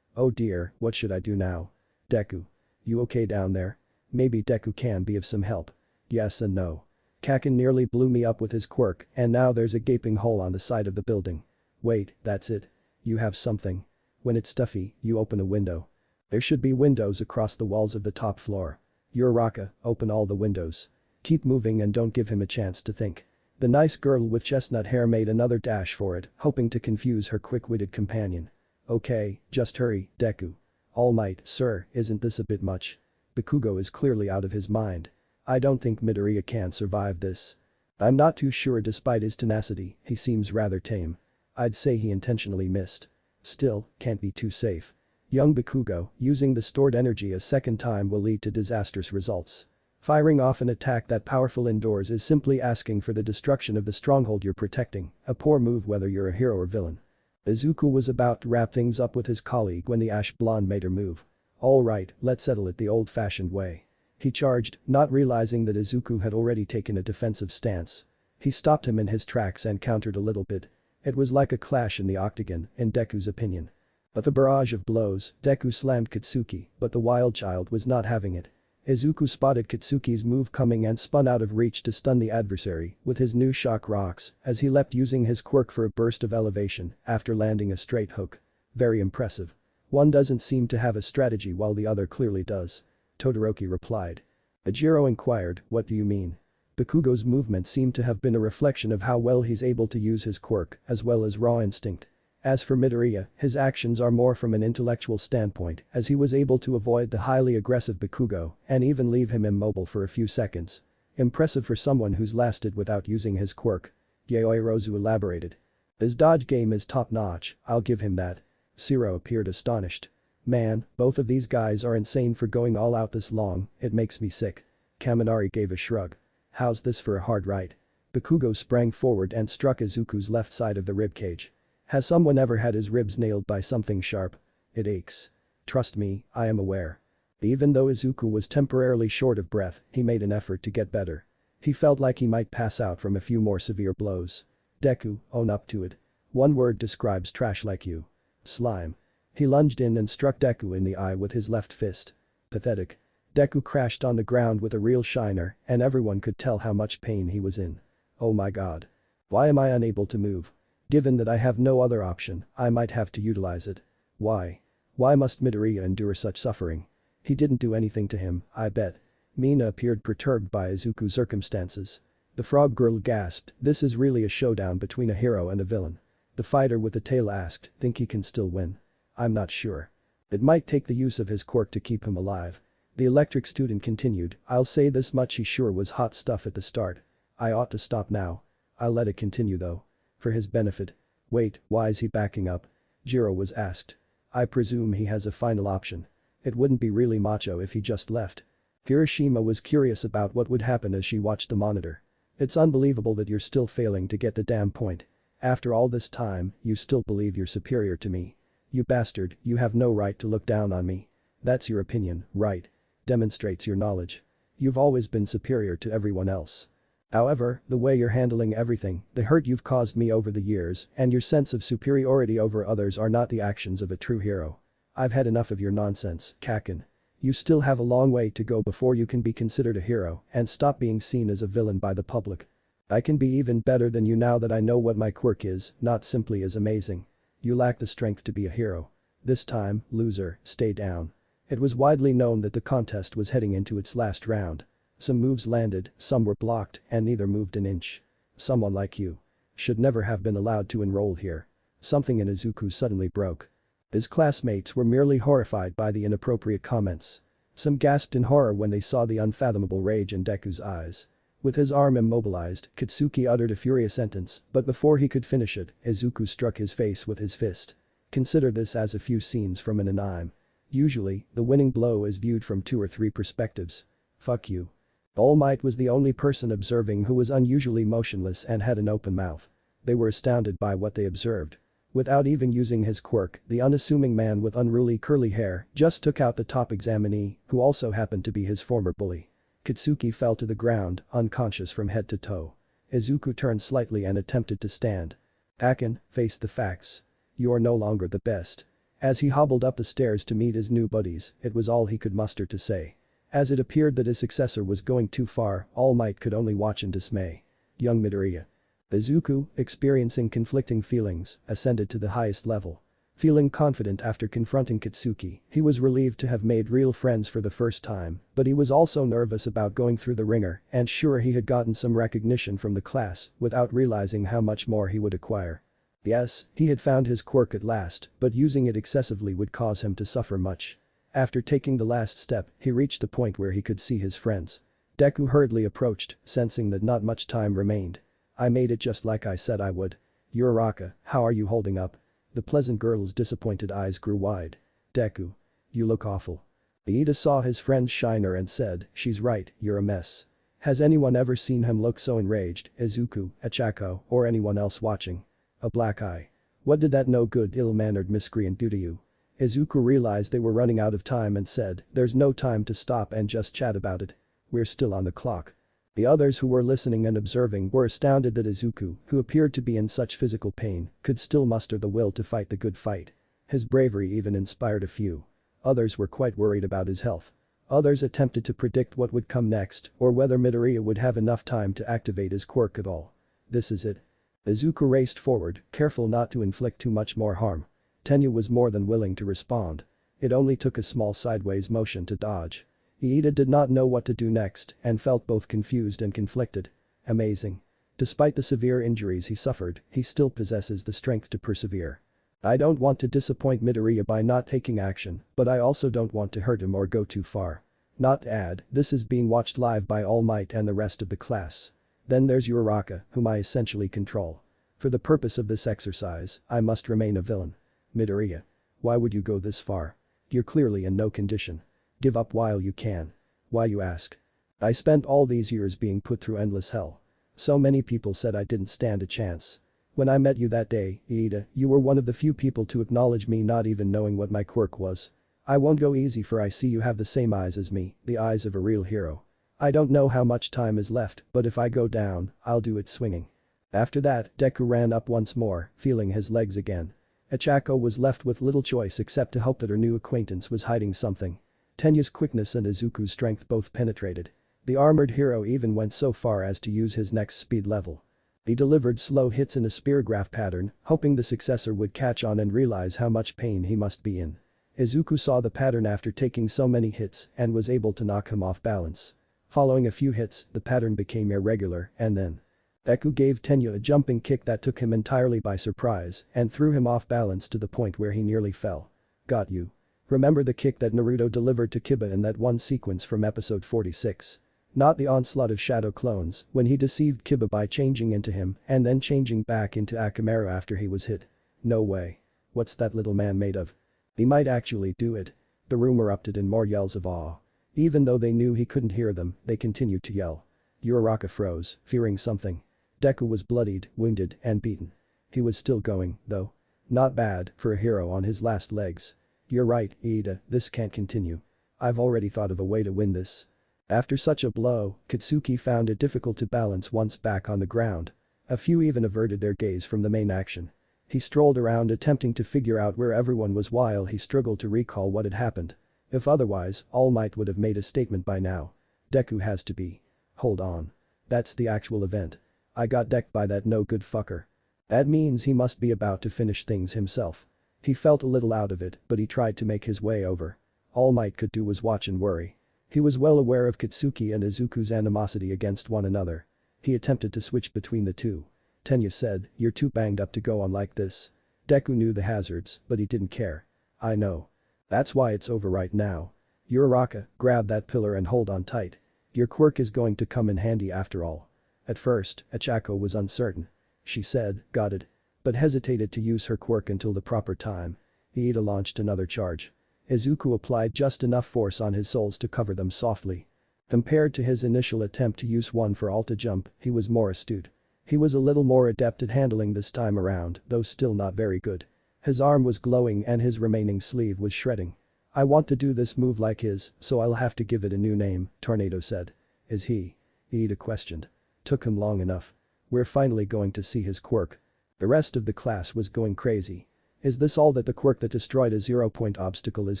Oh dear, what should I do now? Deku. You okay down there? Maybe Deku can be of some help. Yes and no. Kakin nearly blew me up with his quirk and now there's a gaping hole on the side of the building. Wait, that's it. You have something. When it's stuffy, you open a window. There should be windows across the walls of the top floor. Uraraka, open all the windows. Keep moving and don't give him a chance to think. The nice girl with chestnut hair made another dash for it, hoping to confuse her quick-witted companion. Okay, just hurry, Deku. All Might, sir, isn't this a bit much? Bakugo is clearly out of his mind. I don't think Midoriya can survive this. I'm not too sure despite his tenacity, he seems rather tame. I'd say he intentionally missed. Still, can't be too safe. Young Bakugo, using the stored energy a second time will lead to disastrous results. Firing off an attack that powerful indoors is simply asking for the destruction of the stronghold you're protecting, a poor move whether you're a hero or villain. Izuku was about to wrap things up with his colleague when the ash blonde made her move. Alright, let's settle it the old-fashioned way. He charged, not realizing that Izuku had already taken a defensive stance. He stopped him in his tracks and countered a little bit. It was like a clash in the octagon, in Deku's opinion. With a barrage of blows, Deku slammed Katsuki, but the wild child was not having it. Izuku spotted Katsuki's move coming and spun out of reach to stun the adversary with his new shock rocks as he leapt using his quirk for a burst of elevation after landing a straight hook. Very impressive. One doesn't seem to have a strategy while the other clearly does. Todoroki replied. Ajiro inquired, what do you mean? Bakugo's movement seemed to have been a reflection of how well he's able to use his quirk as well as raw instinct. As for Midoriya, his actions are more from an intellectual standpoint as he was able to avoid the highly aggressive Bakugo and even leave him immobile for a few seconds. Impressive for someone who's lasted without using his quirk. Yaoirozu elaborated. His dodge game is top-notch, I'll give him that. Shiro appeared astonished. Man, both of these guys are insane for going all out this long, it makes me sick. Kaminari gave a shrug. How's this for a hard right? Bakugo sprang forward and struck Izuku's left side of the ribcage. Has someone ever had his ribs nailed by something sharp? It aches. Trust me, I am aware. Even though Izuku was temporarily short of breath, he made an effort to get better. He felt like he might pass out from a few more severe blows. Deku, own up to it. One word describes trash like you. Slime. He lunged in and struck Deku in the eye with his left fist. Pathetic. Deku crashed on the ground with a real shiner and everyone could tell how much pain he was in. Oh my god. Why am I unable to move? Given that I have no other option, I might have to utilize it. Why? Why must Midoriya endure such suffering? He didn't do anything to him, I bet. Mina appeared perturbed by Izuku's circumstances. The frog girl gasped, this is really a showdown between a hero and a villain. The fighter with the tail asked, think he can still win? I'm not sure. It might take the use of his quirk to keep him alive. The electric student continued, I'll say this much, he sure was hot stuff at the start. I ought to stop now. I'll let it continue though. For his benefit. Wait, why is he backing up? Jiro was asked. I presume he has a final option. It wouldn't be really macho if he just left. Hiroshima was curious about what would happen as she watched the monitor. It's unbelievable that you're still failing to get the damn point. After all this time, you still believe you're superior to me. You bastard, you have no right to look down on me. That's your opinion, right? Demonstrates your knowledge. You've always been superior to everyone else. However, the way you're handling everything, the hurt you've caused me over the years, and your sense of superiority over others are not the actions of a true hero. I've had enough of your nonsense, Kaken. You still have a long way to go before you can be considered a hero and stop being seen as a villain by the public. I can be even better than you now that I know what my quirk is, not simply as amazing. You lack the strength to be a hero. This time, loser, stay down. It was widely known that the contest was heading into its last round. Some moves landed, some were blocked, and neither moved an inch. Someone like you should never have been allowed to enroll here. Something in Izuku suddenly broke. His classmates were merely horrified by the inappropriate comments. Some gasped in horror when they saw the unfathomable rage in Deku's eyes. With his arm immobilized, Katsuki uttered a furious sentence, but before he could finish it, Izuku struck his face with his fist. Consider this as a few scenes from an anime. Usually, the winning blow is viewed from 2 or 3 perspectives. Fuck you. All Might was the only person observing who was unusually motionless and had an open mouth. They were astounded by what they observed. Without even using his quirk, the unassuming man with unruly curly hair just took out the top examinee, who also happened to be his former bully. Katsuki fell to the ground, unconscious from head to toe. Izuku turned slightly and attempted to stand. Kaken, face the facts. You are no longer the best. As he hobbled up the stairs to meet his new buddies, it was all he could muster to say. As it appeared that his successor was going too far, All Might could only watch in dismay. Young Midoriya. Izuku, experiencing conflicting feelings, ascended to the highest level. Feeling confident after confronting Kitsuki, he was relieved to have made real friends for the first time, but he was also nervous about going through the ringer and sure he had gotten some recognition from the class without realizing how much more he would acquire. Yes, he had found his quirk at last, but using it excessively would cause him to suffer much. After taking the last step, he reached the point where he could see his friends. Deku hurriedly approached, sensing that not much time remained. I made it just like I said I would. Uraraka, how are you holding up? The pleasant girl's disappointed eyes grew wide. Deku. You look awful. Iida saw his friend's shiner and said, she's right, you're a mess. Has anyone ever seen him look so enraged, Izuku, Achako, or anyone else watching? A black eye. What did that no good ill-mannered miscreant do to you? Izuku realized they were running out of time and said, there's no time to stop and just chat about it. We're still on the clock. The others who were listening and observing were astounded that Izuku, who appeared to be in such physical pain, could still muster the will to fight the good fight. His bravery even inspired a few. Others were quite worried about his health. Others attempted to predict what would come next or whether Midoriya would have enough time to activate his quirk at all. This is it. Izuku raced forward, careful not to inflict too much more harm. Tenya was more than willing to respond. It only took a small sideways motion to dodge. Iida did not know what to do next and felt both confused and conflicted. Amazing. Despite the severe injuries he suffered, he still possesses the strength to persevere. I don't want to disappoint Midoriya by not taking action, but I also don't want to hurt him or go too far. Not to add, this is being watched live by All Might and the rest of the class. Then there's Uraraka, whom I essentially control. For the purpose of this exercise, I must remain a villain. Midoriya. Why would you go this far? You're clearly in no condition. Give up while you can. Why you ask? I spent all these years being put through endless hell. So many people said I didn't stand a chance. When I met you that day, Iida, you were one of the few people to acknowledge me not even knowing what my quirk was. I won't go easy for I see you have the same eyes as me, the eyes of a real hero. I don't know how much time is left, but if I go down, I'll do it swinging. After that, Deku ran up once more, feeling his legs again. Achako was left with little choice except to hope that her new acquaintance was hiding something. Tenya's quickness and Izuku's strength both penetrated. The armored hero even went so far as to use his next speed level. He delivered slow hits in a spear graph pattern, hoping the successor would catch on and realize how much pain he must be in. Izuku saw the pattern after taking so many hits and was able to knock him off balance. Following a few hits, the pattern became irregular and then Deku gave Tenya a jumping kick that took him entirely by surprise and threw him off balance to the point where he nearly fell. Got you. Remember the kick that Naruto delivered to Kiba in that one sequence from episode 46? Not the onslaught of shadow clones, when he deceived Kiba by changing into him and then changing back into Akamaru after he was hit. No way. What's that little man made of? He might actually do it. The room erupted in more yells of awe. Even though they knew he couldn't hear them, they continued to yell. Uraraka froze, fearing something. Deku was bloodied, wounded, and beaten. He was still going, though. Not bad, for a hero on his last legs. You're right, Iida, this can't continue. I've already thought of a way to win this. After such a blow, Katsuki found it difficult to balance once back on the ground. A few even averted their gaze from the main action. He strolled around attempting to figure out where everyone was while he struggled to recall what had happened. If otherwise, All Might would have made a statement by now. Deku has to be. Hold on. That's the actual event. I got decked by that no good fucker. That means he must be about to finish things himself. He felt a little out of it, but he tried to make his way over. All Might could do was watch and worry. He was well aware of Katsuki and Izuku's animosity against one another. He attempted to switch between the two. Tenya said, you're too banged up to go on like this. Deku knew the hazards, but he didn't care. I know. That's why it's over right now. Uraraka, grab that pillar and hold on tight. Your quirk is going to come in handy after all. At first, Achako was uncertain. She said, got it. But hesitated to use her quirk until the proper time. Iida launched another charge. Izuku applied just enough force on his soles to cover them softly. Compared to his initial attempt to use one for Alta jump, he was more astute. He was a little more adept at handling this time around, though still not very good. His arm was glowing and his remaining sleeve was shredding. I want to do this move like his, so I'll have to give it a new name, Tornado said. Is he? Iida questioned. Took him long enough. We're finally going to see his quirk. The rest of the class was going crazy. Is this all that the quirk that destroyed a zero-point obstacle is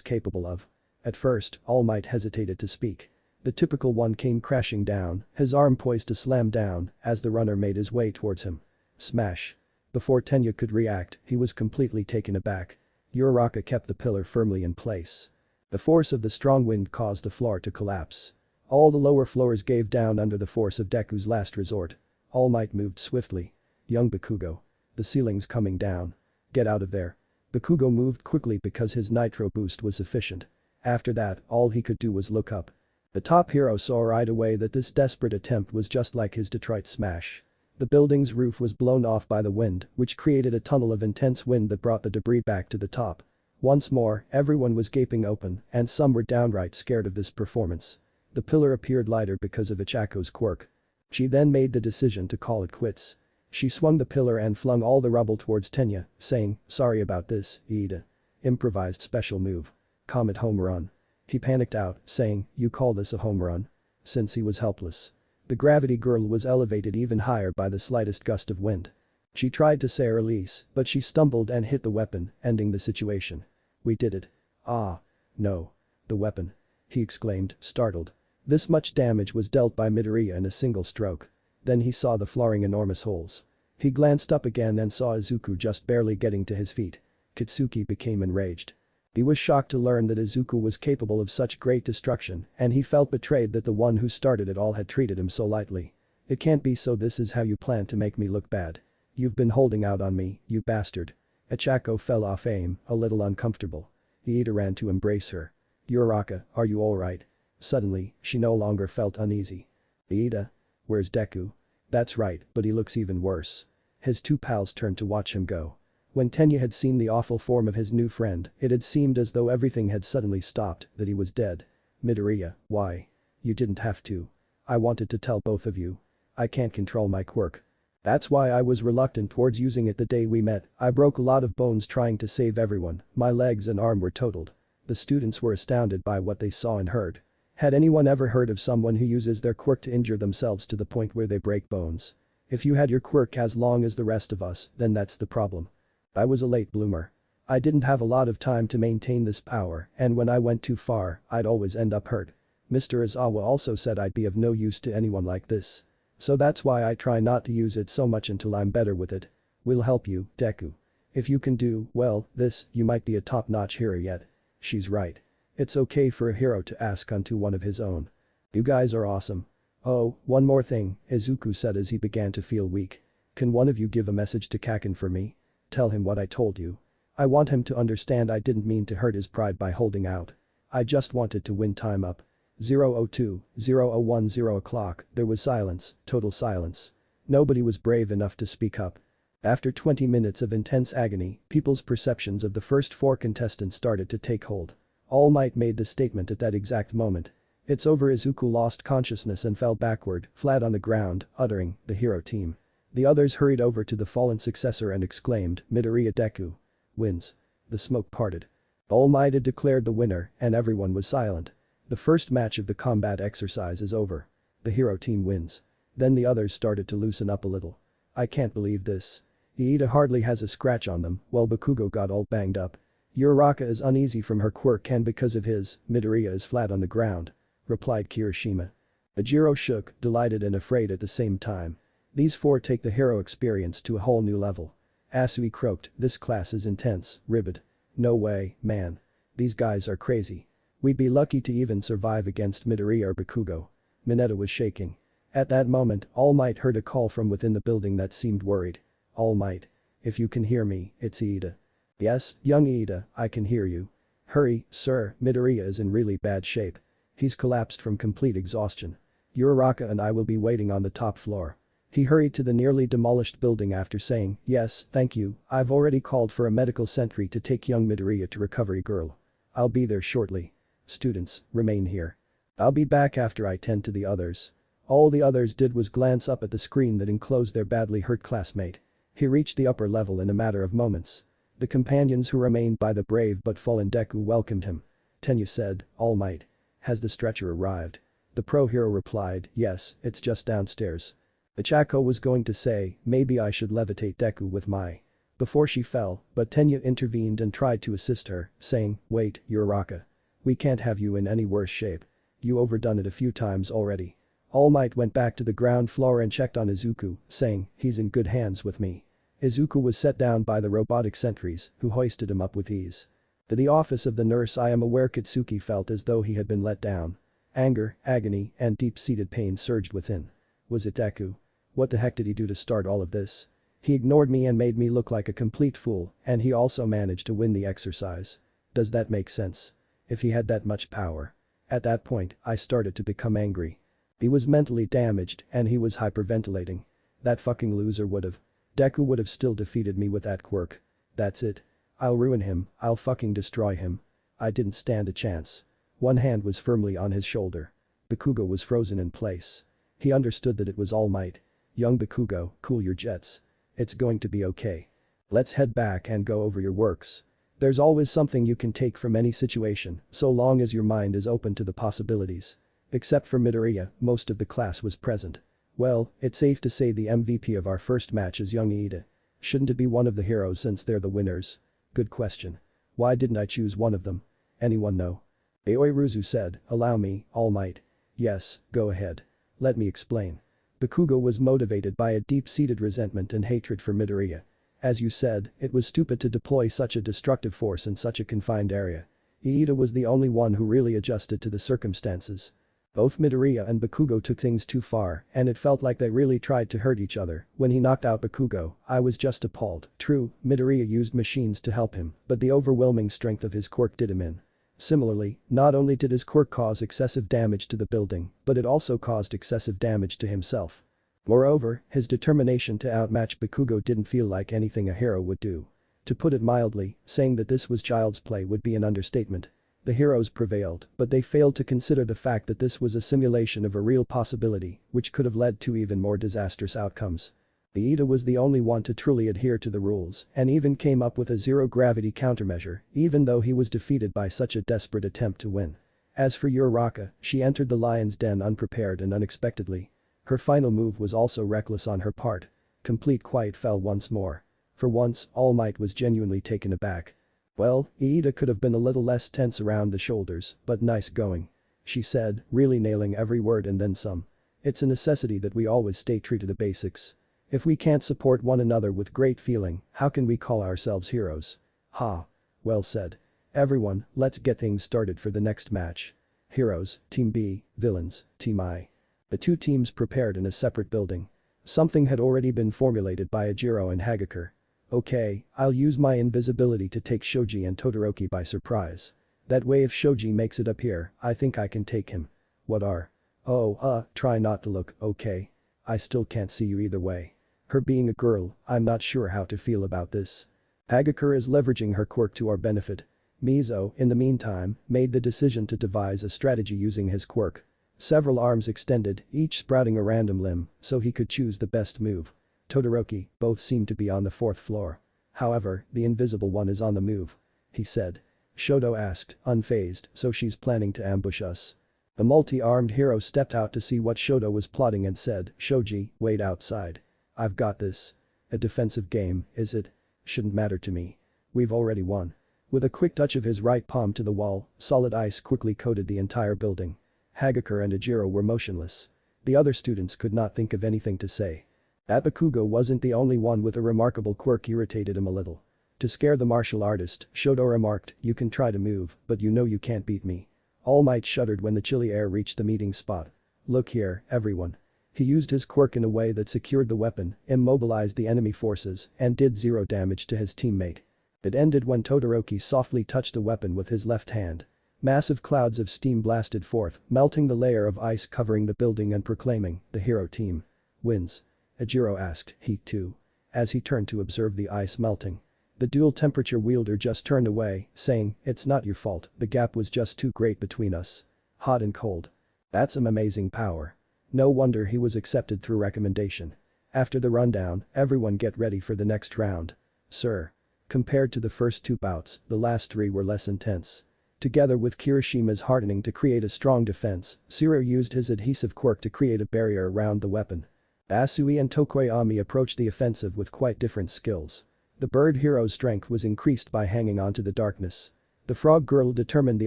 capable of? At first, All Might hesitated to speak. The typical one came crashing down, his arm poised to slam down as the runner made his way towards him. Smash. Before Tenya could react, he was completely taken aback. Uraraka kept the pillar firmly in place. The force of the strong wind caused the floor to collapse. All the lower floors gave down under the force of Deku's last resort. All Might moved swiftly. Young Bakugo. The ceiling's coming down. Get out of there. Bakugo moved quickly because his nitro boost was sufficient. After that, all he could do was look up. The top hero saw right away that this desperate attempt was just like his Detroit smash. The building's roof was blown off by the wind, which created a tunnel of intense wind that brought the debris back to the top. Once more, everyone was gaping open, and some were downright scared of this performance. The pillar appeared lighter because of Ichako's quirk. She then made the decision to call it quits. She swung the pillar and flung all the rubble towards Tenya, saying, "Sorry about this, Iida." Improvised special move. Comet home run. He panicked out, saying, "You call this a home run?" Since he was helpless. The gravity girl was elevated even higher by the slightest gust of wind. She tried to say release, but she stumbled and hit the weapon, ending the situation. "We did it." "Ah. No. The weapon." he exclaimed, startled. This much damage was dealt by Midoriya in a single stroke. Then he saw the flooring enormous holes. He glanced up again and saw Izuku just barely getting to his feet. Kitsuki became enraged. He was shocked to learn that Izuku was capable of such great destruction, and he felt betrayed that the one who started it all had treated him so lightly. "It can't be, so this is how you plan to make me look bad. You've been holding out on me, you bastard." Ichako fell off aim, a little uncomfortable. Iida ran to embrace her. "Uraraka, are you alright?" Suddenly, she no longer felt uneasy. "Iida? Where's Deku?" "That's right, but he looks even worse." His two pals turned to watch him go. When Tenya had seen the awful form of his new friend, it had seemed as though everything had suddenly stopped, that he was dead. "Midoriya, why? You didn't have to. I wanted to tell both of you. I can't control my quirk. That's why I was reluctant towards using it the day we met. I broke a lot of bones trying to save everyone, my legs and arm were totaled." The students were astounded by what they saw and heard. Had anyone ever heard of someone who uses their quirk to injure themselves to the point where they break bones? If you had your quirk as long as the rest of us, then that's the problem. I was a late bloomer. I didn't have a lot of time to maintain this power, and when I went too far, I'd always end up hurt. Mr. Izawa also said I'd be of no use to anyone like this. So that's why I try not to use it so much until I'm better with it. We'll help you, Deku. If you can do, well, this, you might be a top-notch hero yet." She's right. It's okay for a hero to ask unto one of his own. "You guys are awesome. Oh, one more thing," Izuku said as he began to feel weak. "Can one of you give a message to Kaken for me? Tell him what I told you. I want him to understand I didn't mean to hurt his pride by holding out. I just wanted to win time up." 0:02, 0:01 0 o'clock, there was silence, total silence. Nobody was brave enough to speak up. After 20 minutes of intense agony, people's perceptions of the first 4 contestants started to take hold. All Might made the statement at that exact moment. "It's over." Izuku lost consciousness and fell backward, flat on the ground, uttering, "The hero team." The others hurried over to the fallen successor and exclaimed, "Midoriya Deku wins." The smoke parted. All Might had declared the winner, and everyone was silent. The first match of the combat exercise is over. The hero team wins. Then the others started to loosen up a little. "I can't believe this. Iida hardly has a scratch on them, while Bakugo got all banged up. Uraraka is uneasy from her quirk and because of his, Midoriya is flat on the ground," replied Kirishima. Ajiro shook, delighted and afraid at the same time. These 4 take the hero experience to a whole new level. Asui croaked, "This class is intense, Ribbit. No way, man. These guys are crazy. We'd be lucky to even survive against Midoriya or Bakugo." Mineta was shaking. At that moment, All Might heard a call from within the building that seemed worried. "All Might. If you can hear me, it's Iida." "Yes, young Iida, I can hear you." "Hurry, sir, Midoriya is in really bad shape. He's collapsed from complete exhaustion. Uraraka and I will be waiting on the top floor." He hurried to the nearly demolished building after saying, "Yes, thank you, I've already called for a medical sentry to take young Midoriya to Recovery Girl. I'll be there shortly. Students, remain here. I'll be back after I tend to the others." All the others did was glance up at the screen that enclosed their badly hurt classmate. He reached the upper level in a matter of moments. The companions who remained by the brave but fallen Deku welcomed him. Tenya said, "All Might. Has the stretcher arrived?" The pro hero replied, "Yes, it's just downstairs." Ichako was going to say, "Maybe I should levitate Deku with my..." before she fell, but Tenya intervened and tried to assist her, saying, "Wait, Uraraka. We can't have you in any worse shape. You overdone it a few times already." All Might went back to the ground floor and checked on Izuku, saying, "He's in good hands with me." Izuku was set down by the robotic sentries, who hoisted him up with ease. To the office of the nurse, I am aware Kitsuki felt as though he had been let down. Anger, agony, and deep-seated pain surged within. Was it Deku? What the heck did he do to start all of this? He ignored me and made me look like a complete fool, and he also managed to win the exercise. Does that make sense? If he had that much power. At that point, I started to become angry. He was mentally damaged and he was hyperventilating. That fucking loser would've. Deku would've still defeated me with that quirk. That's it. I'll ruin him, I'll fucking destroy him. I didn't stand a chance. One hand was firmly on his shoulder. Bakugo was frozen in place. He understood that it was All Might. Young Bakugo, cool your jets. It's going to be okay. Let's head back and go over your works. There's always something you can take from any situation, so long as your mind is open to the possibilities. Except for Midoriya, most of the class was present. Well, it's safe to say the MVP of our first match is young Iida. Shouldn't it be one of the heroes since they're the winners? Good question. Why didn't I choose one of them? Anyone know? Aoiruzu said, allow me, All Might. Yes, go ahead. Let me explain. Bakugo was motivated by a deep-seated resentment and hatred for Midoriya. As you said, it was stupid to deploy such a destructive force in such a confined area. Iida was the only one who really adjusted to the circumstances. Both Midoriya and Bakugo took things too far, and it felt like they really tried to hurt each other. When he knocked out Bakugo, I was just appalled. True, Midoriya used machines to help him, but the overwhelming strength of his quirk did him in. Similarly, not only did his quirk cause excessive damage to the building, but it also caused excessive damage to himself. Moreover, his determination to outmatch Bakugo didn't feel like anything a hero would do. To put it mildly, saying that this was child's play would be an understatement. The heroes prevailed, but they failed to consider the fact that this was a simulation of a real possibility, which could have led to even more disastrous outcomes. Iida was the only one to truly adhere to the rules and even came up with a zero-gravity countermeasure, even though he was defeated by such a desperate attempt to win. As for Uraraka, she entered the lion's den unprepared and unexpectedly. Her final move was also reckless on her part. Complete quiet fell once more. For once, All Might was genuinely taken aback. Well, Iida could have been a little less tense around the shoulders, but nice going. She said, really nailing every word and then some. It's a necessity that we always stay true to the basics. If we can't support one another with great feeling, how can we call ourselves heroes? Ha. Well said. Everyone, let's get things started for the next match. Heroes, Team B, Villains, Team I. The two teams prepared in a separate building. Something had already been formulated by Ajiro and Hagakure. Okay, I'll use my invisibility to take Shoji and Todoroki by surprise. That way if Shoji makes it up here, I think I can take him. What are? Oh, try not to look, okay? I still can't see you either way. Her being a girl, I'm not sure how to feel about this. Hagakure is leveraging her quirk to our benefit. Mizo, in the meantime, made the decision to devise a strategy using his quirk. Several arms extended, each sprouting a random limb, so he could choose the best move. Todoroki, both seem to be on the 4th floor. However, the invisible one is on the move. He said. Shoto asked, unfazed, so she's planning to ambush us. The multi-armed hero stepped out to see what Shoto was plotting and said, Shoji, wait outside. I've got this. A defensive game, is it? Shouldn't matter to me. We've already won. With a quick touch of his right palm to the wall, solid ice quickly coated the entire building. Hagakure and Ajiro were motionless. The other students could not think of anything to say. That Bakugo wasn't the only one with a remarkable quirk irritated him a little. To scare the martial artist, Shoto remarked, you can try to move, but you know you can't beat me. All Might shuddered when the chilly air reached the meeting spot. Look here, everyone. He used his quirk in a way that secured the weapon, immobilized the enemy forces, and did 0 damage to his teammate. It ended when Todoroki softly touched the weapon with his left hand. Massive clouds of steam blasted forth, melting the layer of ice covering the building and proclaiming, the hero team wins. Ajiro asked, Heat 2. As he turned to observe the ice melting. The dual temperature wielder just turned away, saying, it's not your fault, the gap was just too great between us. Hot and cold. That's some amazing power. No wonder he was accepted through recommendation. After the rundown, everyone get ready for the next round. Sir. Compared to the first 2 bouts, the last 3 were less intense. Together with Kirishima's hardening to create a strong defense, Shiro used his adhesive quirk to create a barrier around the weapon. Asui and Tokoyami approached the offensive with quite different skills. The bird hero's strength was increased by hanging onto the darkness. The frog girl determined the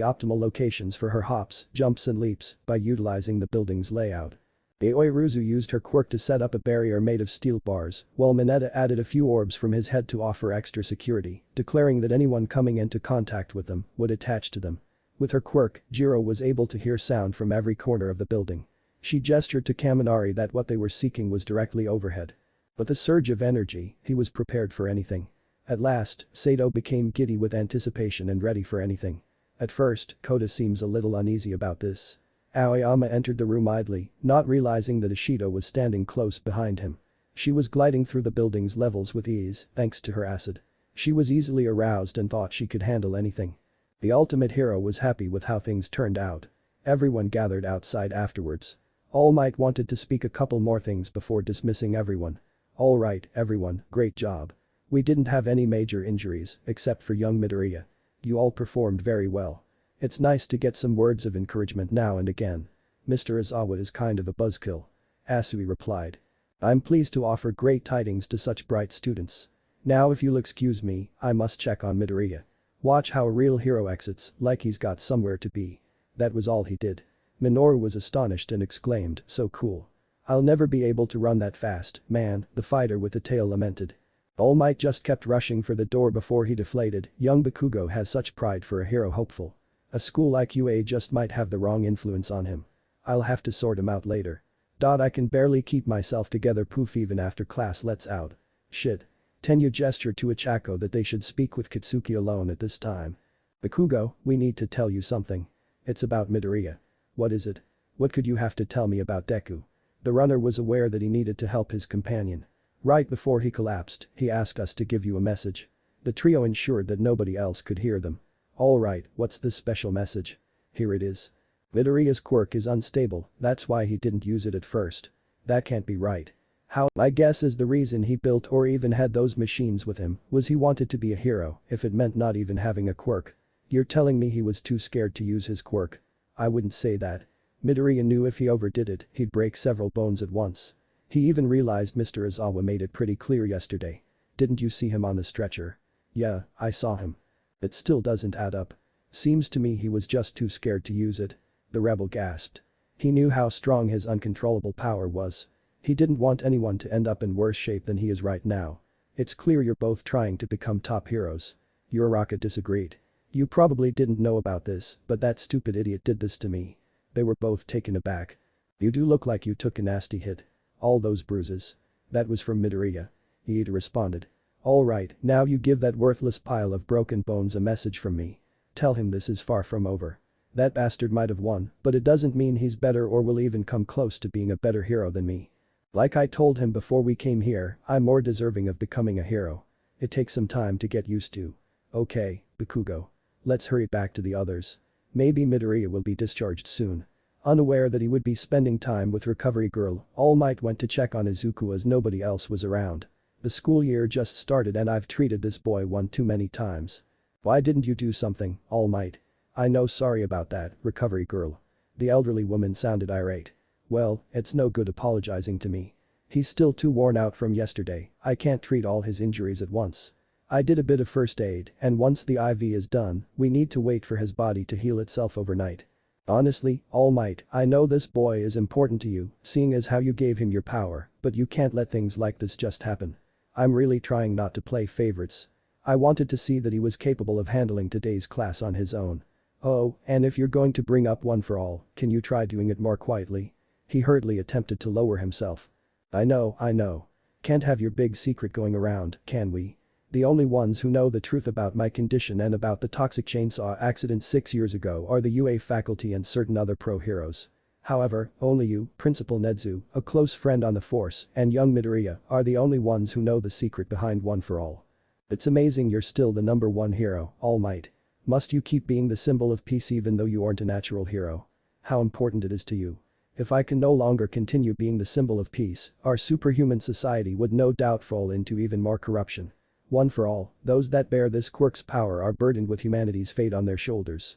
optimal locations for her hops, jumps and leaps by utilizing the building's layout. Aoiruzu used her quirk to set up a barrier made of steel bars, while Mineta added a few orbs from his head to offer extra security, declaring that anyone coming into contact with them would attach to them. With her quirk, Jiro was able to hear sound from every corner of the building. She gestured to Kaminari that what they were seeking was directly overhead. With a surge of energy, he was prepared for anything. At last, Sato became giddy with anticipation and ready for anything. At first, Kota seems a little uneasy about this. Aoyama entered the room idly, not realizing that Ishido was standing close behind him. She was gliding through the building's levels with ease, thanks to her acid. She was easily aroused and thought she could handle anything. The ultimate hero was happy with how things turned out. Everyone gathered outside afterwards. All Might wanted to speak a couple more things before dismissing everyone. "Alright, everyone, great job. We didn't have any major injuries, except for young Midoriya. You all performed very well. It's nice to get some words of encouragement now and again. Mr. Izawa is kind of a buzzkill." Asui replied. "I'm pleased to offer great tidings to such bright students. Now if you'll excuse me, I must check on Midoriya. Watch how a real hero exits, like he's got somewhere to be." That was all he did. Minoru was astonished and exclaimed, "So cool. I'll never be able to run that fast, man," the fighter with the tail lamented. All Might just kept rushing for the door before he deflated. Young Bakugo has such pride for a hero hopeful. A school like UA just might have the wrong influence on him. I'll have to sort him out later. I can barely keep myself together, poof, even after class lets out. Shit. Tenyu gestured to Ichako that they should speak with Kitsuki alone at this time. "Bakugo, we need to tell you something. It's about Midoriya." "What is it? What could you have to tell me about Deku?" The runner was aware that he needed to help his companion. "Right before he collapsed, he asked us to give you a message." The trio ensured that nobody else could hear them. "Alright, what's this special message?" "Here it is. Midoriya's quirk is unstable, that's why he didn't use it at first." "That can't be right. How?" "My guess is the reason he built or even had those machines with him was he wanted to be a hero, if it meant not even having a quirk." "You're telling me he was too scared to use his quirk?" "I wouldn't say that. Midoriya knew if he overdid it, he'd break several bones at once. He even realized Mr. Izawa made it pretty clear yesterday. Didn't you see him on the stretcher?" "Yeah, I saw him. It still doesn't add up. Seems to me he was just too scared to use it." The rebel gasped. He knew how strong his uncontrollable power was. He didn't want anyone to end up in worse shape than he is right now. "It's clear you're both trying to become top heroes." Uraraka disagreed. "You probably didn't know about this, but that stupid idiot did this to me." They were both taken aback. "You do look like you took a nasty hit. All those bruises." "That was from Midoriya," Iida responded. "Alright, now you give that worthless pile of broken bones a message from me. Tell him this is far from over. That bastard might have won, but it doesn't mean he's better or will even come close to being a better hero than me. Like I told him before we came here, I'm more deserving of becoming a hero. It takes some time to get used to." "Okay, Bakugo. Let's hurry back to the others. Maybe Midoriya will be discharged soon." Unaware that he would be spending time with Recovery Girl, All Might went to check on Izuku as nobody else was around. "The school year just started and I've treated this boy one too many times." "Why didn't you do something, All Might?" "I know, sorry about that, Recovery Girl." The elderly woman sounded irate. "Well, it's no good apologizing to me. He's still too worn out from yesterday, I can't treat all his injuries at once. I did a bit of first aid and once the IV is done, we need to wait for his body to heal itself overnight." "Honestly, All Might, I know this boy is important to you, seeing as how you gave him your power, but you can't let things like this just happen. I'm really trying not to play favorites. I wanted to see that he was capable of handling today's class on his own. Oh, and if you're going to bring up one for all, can you try doing it more quietly?" He hurriedly attempted to lower himself. I know. Can't have your big secret going around, can we? The only ones who know the truth about my condition and about the toxic chainsaw accident 6 years ago are the UA faculty and certain other pro heroes. However, only you, Principal Nedzu, a close friend on the force, and young Midoriya are the only ones who know the secret behind One for All. It's amazing you're still the #1 hero, All Might. Must you keep being the symbol of peace even though you aren't a natural hero? How important it is to you. If I can no longer continue being the symbol of peace, our superhuman society would no doubt fall into even more corruption. One for all, those that bear this quirk's power are burdened with humanity's fate on their shoulders."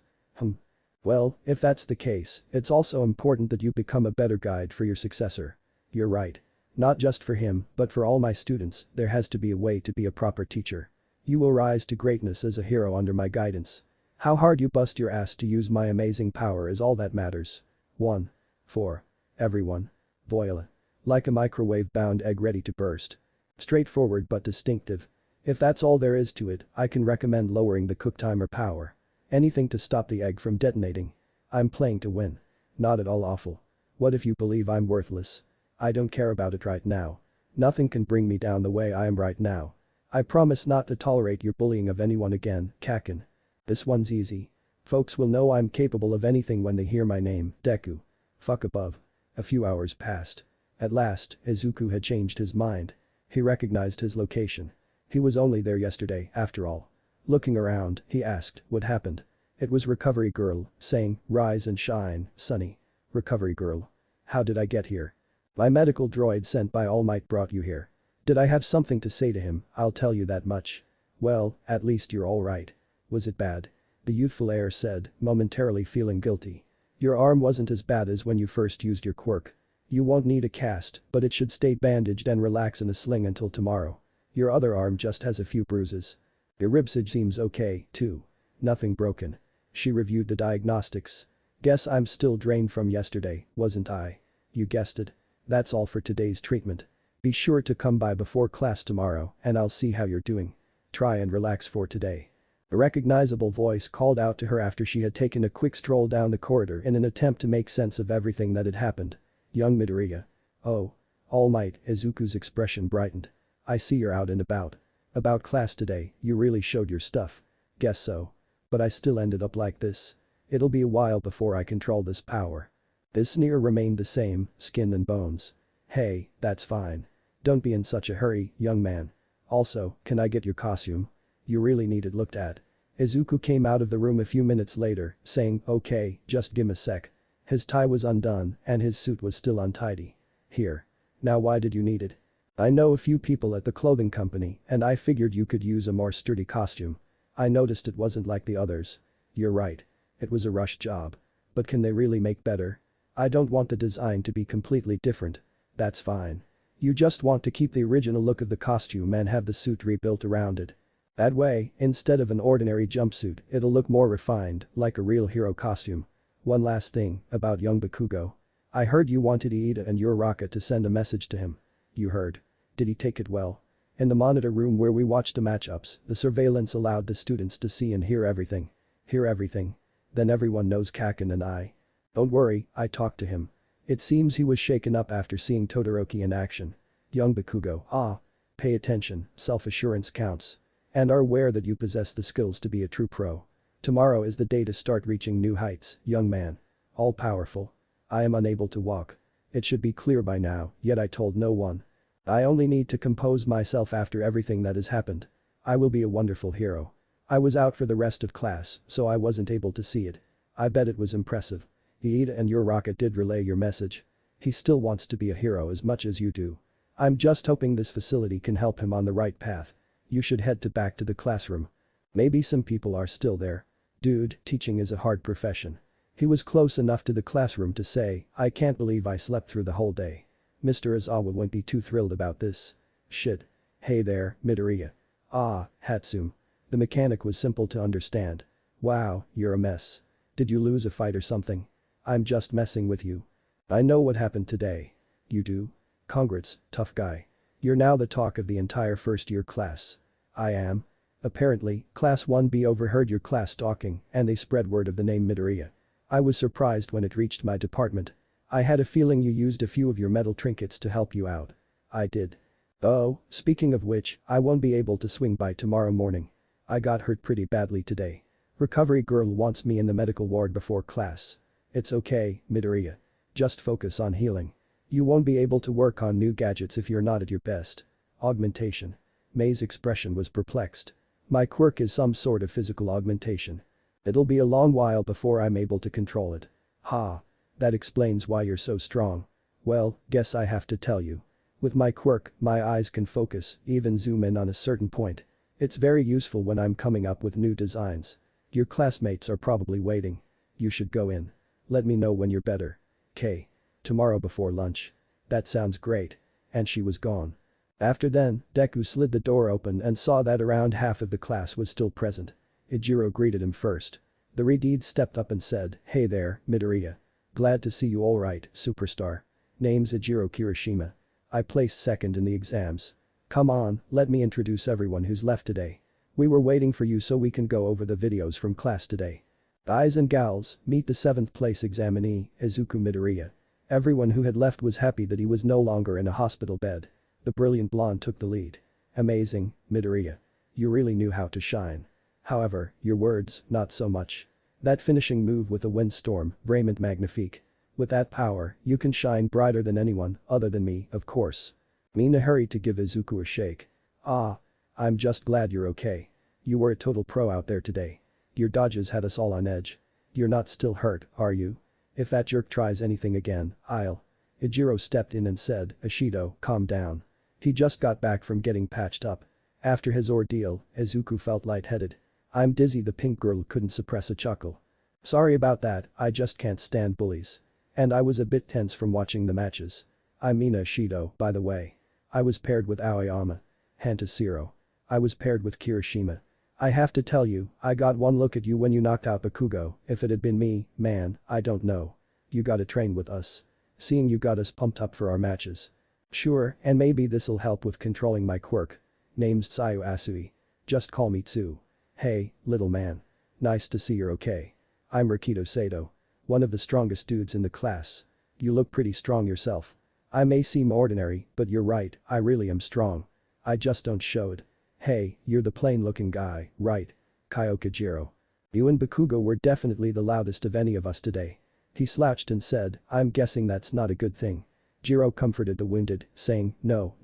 Well, if that's the case, it's also important that you become a better guide for your successor. You're right. Not just for him, but for all my students, there has to be a way to be a proper teacher. You will rise to greatness as a hero under my guidance. How hard you bust your ass to use my amazing power is all that matters. 1. For everyone. Voila. Like a microwave-bound egg ready to burst. Straightforward but distinctive. If that's all there is to it, I can recommend lowering the cook timer power. Anything to stop the egg from detonating. I'm playing to win. Not at all awful. What if you believe I'm worthless? I don't care about it right now. Nothing can bring me down the way I am right now. I promise not to tolerate your bullying of anyone again, Kaken. This one's easy. Folks will know I'm capable of anything when they hear my name, Deku. Fuck above. A few hours passed. At last, Izuku had changed his mind. He recognized his location. He was only there yesterday, after all. Looking around, he asked, what happened? It was Recovery Girl, saying, rise and shine, Sunny. Recovery Girl. How did I get here? My medical droid sent by All Might brought you here. Did I have something to say to him? I'll tell you that much. Well, at least you're alright. Was it bad? The youthful heir said, momentarily feeling guilty. Your arm wasn't as bad as when you first used your quirk. You won't need a cast, but it should stay bandaged and relax in a sling until tomorrow. Your other arm just has a few bruises. Your ribsage seems okay, too. Nothing broken. She reviewed the diagnostics. Guess I'm still drained from yesterday, wasn't I? You guessed it. That's all for today's treatment. Be sure to come by before class tomorrow and I'll see how you're doing. Try and relax for today. A recognizable voice called out to her after she had taken a quick stroll down the corridor in an attempt to make sense of everything that had happened. Young Midoriya. Oh. All Might, Izuku's expression brightened. I see you're out and about. About class today, you really showed your stuff. Guess so. But I still ended up like this. It'll be a while before I control this power. This sneer remained the same, skin and bones. Hey, that's fine. Don't be in such a hurry, young man. Also, can I get your costume? You really need it looked at. Izuku came out of the room a few minutes later, saying, okay, just gimme a sec. His tie was undone and his suit was still untidy. Here. Now why did you need it? I know a few people at the clothing company and I figured you could use a more sturdy costume. I noticed it wasn't like the others. You're right. It was a rush job. But can they really make better? I don't want the design to be completely different. That's fine. You just want to keep the original look of the costume and have the suit rebuilt around it. That way, instead of an ordinary jumpsuit, it'll look more refined, like a real hero costume. One last thing, about young Bakugo. I heard you wanted Iida and your Rocket to send a message to him. You heard. Did he take it well? In the monitor room where we watched the matchups, the surveillance allowed the students to see and hear everything. Hear everything. Then everyone knows Kaken and I. Don't worry, I talked to him. It seems he was shaken up after seeing Todoroki in action. Young Bakugo, pay attention, self-assurance counts. And are aware that you possess the skills to be a true pro. Tomorrow is the day to start reaching new heights, young man. All-powerful. I am unable to walk. It should be clear by now, yet I told no one. I only need to compose myself after everything that has happened. I will be a wonderful hero. I was out for the rest of class, so I wasn't able to see it. I bet it was impressive. Iida and your Rocket did relay your message. He still wants to be a hero as much as you do. I'm just hoping this facility can help him on the right path. You should head back to the classroom. Maybe some people are still there. Dude, teaching is a hard profession. He was close enough to the classroom to say, I can't believe I slept through the whole day. Mr. Izawa won't be too thrilled about this. Shit. Hey there, Midoriya. Hatsum. The mechanic was simple to understand. Wow, you're a mess. Did you lose a fight or something? I'm just messing with you. I know what happened today. You do? Congrats, tough guy. You're now the talk of the entire first-year class. I am. Apparently, Class 1B overheard your class talking and they spread word of the name Midoriya. I was surprised when it reached my department. I had a feeling you used a few of your metal trinkets to help you out. I did. Oh, speaking of which, I won't be able to swing by tomorrow morning. I got hurt pretty badly today. Recovery girl wants me in the medical ward before class. It's okay, Midoriya. Just focus on healing. You won't be able to work on new gadgets if you're not at your best. Augmentation. May's expression was perplexed. My quirk is some sort of physical augmentation. It'll be a long while before I'm able to control it. Ha. That explains why you're so strong. Well, guess I have to tell you. With my quirk, my eyes can focus, even zoom in on a certain point. It's very useful when I'm coming up with new designs. Your classmates are probably waiting. You should go in. Let me know when you're better. K. Tomorrow before lunch. That sounds great. And she was gone. After then, Deku slid the door open and saw that around half of the class was still present. Ijiro greeted him first. The Redeed stepped up and said, hey there, Midoriya. Glad to see you alright, superstar. Name's Ejiro Kirishima. I placed second in the exams. Come on, let me introduce everyone who's left today. We were waiting for you so we can go over the videos from class today. Guys and gals, meet the 7th place examinee, Izuku Midoriya. Everyone who had left was happy that he was no longer in a hospital bed. The brilliant blonde took the lead. Amazing, Midoriya. You really knew how to shine. However, your words, not so much. That finishing move with a windstorm, vraiment magnifique. With that power, you can shine brighter than anyone, other than me, of course. Mina hurried to give Izuku a shake. Ah. I'm just glad you're okay. You were a total pro out there today. Your dodges had us all on edge. You're not still hurt, are you? If that jerk tries anything again, I'll. Ejiro stepped in and said, Ashido, calm down. He just got back from getting patched up. After his ordeal, Izuku felt lightheaded. I'm dizzy. The pink girl couldn't suppress a chuckle. Sorry about that, I just can't stand bullies. And I was a bit tense from watching the matches. I'm Mina Ashido, by the way. I was paired with Aoyama. Hantasiro. I was paired with Kirishima. I have to tell you, I got one look at you when you knocked out Bakugo. If it had been me, man, I don't know. You gotta train with us. Seeing you got us pumped up for our matches. Sure, and maybe this'll help with controlling my quirk. Name's Tsuyu Asui. Just call me Tsu. Hey, little man. Nice to see you're okay. I'm Rikito Sato. One of the strongest dudes in the class. You look pretty strong yourself. I may seem ordinary, but you're right, I really am strong. I just don't show it. Hey, you're the plain-looking guy, right? Kyoka Jiro. You and Bakugo were definitely the loudest of any of us today. He slouched and said, I'm guessing that's not a good thing. Jiro comforted the wounded, saying, no.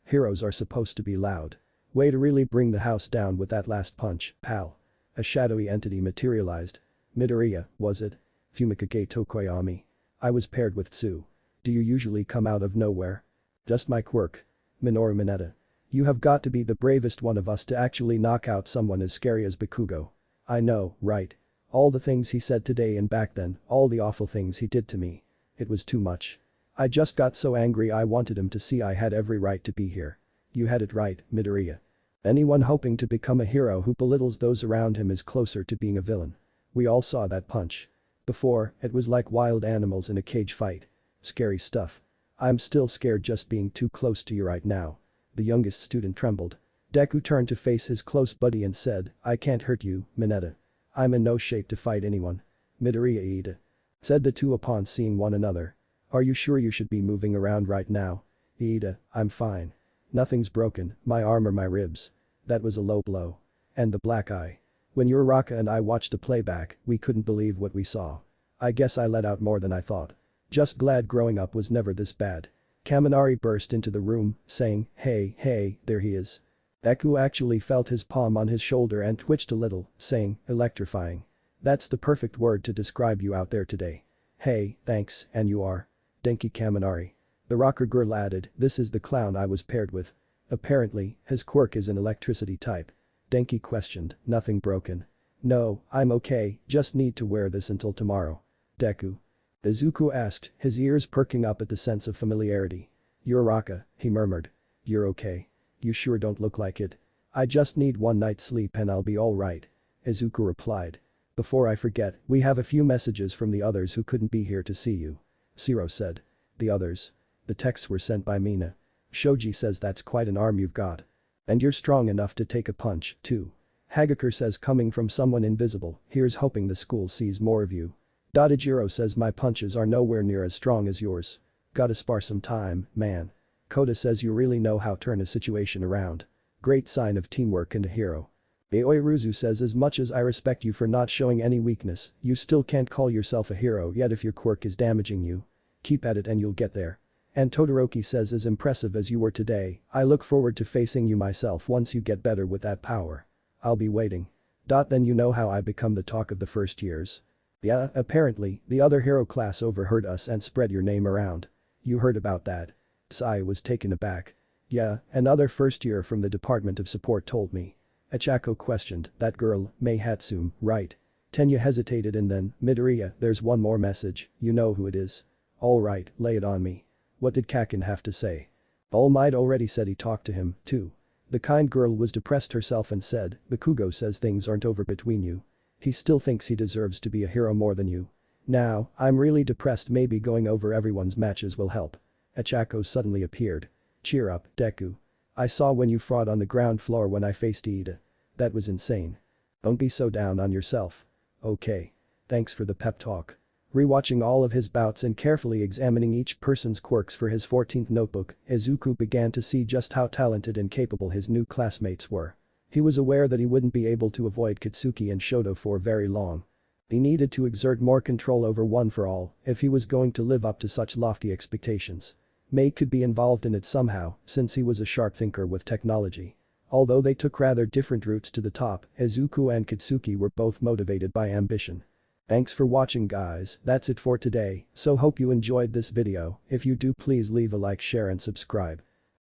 Heroes are supposed to be loud. Way to really bring the house down with that last punch, pal. A shadowy entity materialized. Midoriya, was it? Fumikage Tokoyami. I was paired with Tsu. Do you usually come out of nowhere? Just my quirk. Minoru Mineta. You have got to be the bravest one of us to actually knock out someone as scary as Bakugo. I know, right? All the things he said today and back then, all the awful things he did to me. It was too much. I just got so angry I wanted him to see I had every right to be here. You had it right, Midoriya. Anyone hoping to become a hero who belittles those around him is closer to being a villain. We all saw that punch. Before, it was like wild animals in a cage fight. Scary stuff. I'm still scared just being too close to you right now. The youngest student trembled. Deku turned to face his close buddy and said, I can't hurt you, Mineta. I'm in no shape to fight anyone. Midoriya Iida. Said the two upon seeing one another. Are you sure you should be moving around right now? Iida, I'm fine. Nothing's broken, my arm or my ribs. That was a low blow. And the black eye. When Uraraka and I watched the playback, we couldn't believe what we saw. I guess I let out more than I thought. Just glad growing up was never this bad. Kaminari burst into the room, saying, hey, there he is. Deku actually felt his palm on his shoulder and twitched a little, saying, electrifying. That's the perfect word to describe you out there today. Hey, thanks, and you are? Denki Kaminari. The rocker girl added, this is the clown I was paired with. Apparently, his quirk is an electricity type. Denki questioned, nothing broken. No, I'm okay, just need to wear this until tomorrow. Deku. Izuku asked, his ears perking up at the sense of familiarity. Uraraka, he murmured. You're okay. You sure don't look like it. I just need one night's sleep and I'll be alright. Izuku replied. Before I forget, we have a few messages from the others who couldn't be here to see you. Siro said. The others. The texts were sent by Mina. Shoji says that's quite an arm you've got. And you're strong enough to take a punch, too. Hagakure says coming from someone invisible, here's hoping the school sees more of you. Dodajiro says my punches are nowhere near as strong as yours. Gotta spar some time, man. Koda says you really know how to turn a situation around. Great sign of teamwork and a hero. Aoiruzu says as much as I respect you for not showing any weakness, you still can't call yourself a hero yet if your quirk is damaging you. Keep at it and you'll get there. And Todoroki says as impressive as you were today, I look forward to facing you myself once you get better with that power. I'll be waiting. Then you know how I become the talk of the first years. Yeah, apparently, the other hero class overheard us and spread your name around. You heard about that. Sai was taken aback. Yeah, another first year from the Department of Support told me. Achako questioned, that girl, Mei Hatsum, right? Tenya hesitated and then, Midoriya, there's one more message, you know who it is. Alright, lay it on me. What did Kakin have to say? All Might already said he talked to him, too. The kind girl was depressed herself and said, Bakugo says things aren't over between you. He still thinks he deserves to be a hero more than you. Now, I'm really depressed, maybe going over everyone's matches will help. Achako suddenly appeared. Cheer up, Deku. I saw when you fought on the ground floor when I faced Ida. That was insane. Don't be so down on yourself. Okay. Thanks for the pep talk. Rewatching all of his bouts and carefully examining each person's quirks for his 14th notebook, Izuku began to see just how talented and capable his new classmates were. He was aware that he wouldn't be able to avoid Katsuki and Shoto for very long. He needed to exert more control over One for All if he was going to live up to such lofty expectations. Mei could be involved in it somehow since he was a sharp thinker with technology. Although they took rather different routes to the top, Izuku and Katsuki were both motivated by ambition. Thanks for watching guys, that's it for today, so hope you enjoyed this video. If you do, please leave a like, share and subscribe.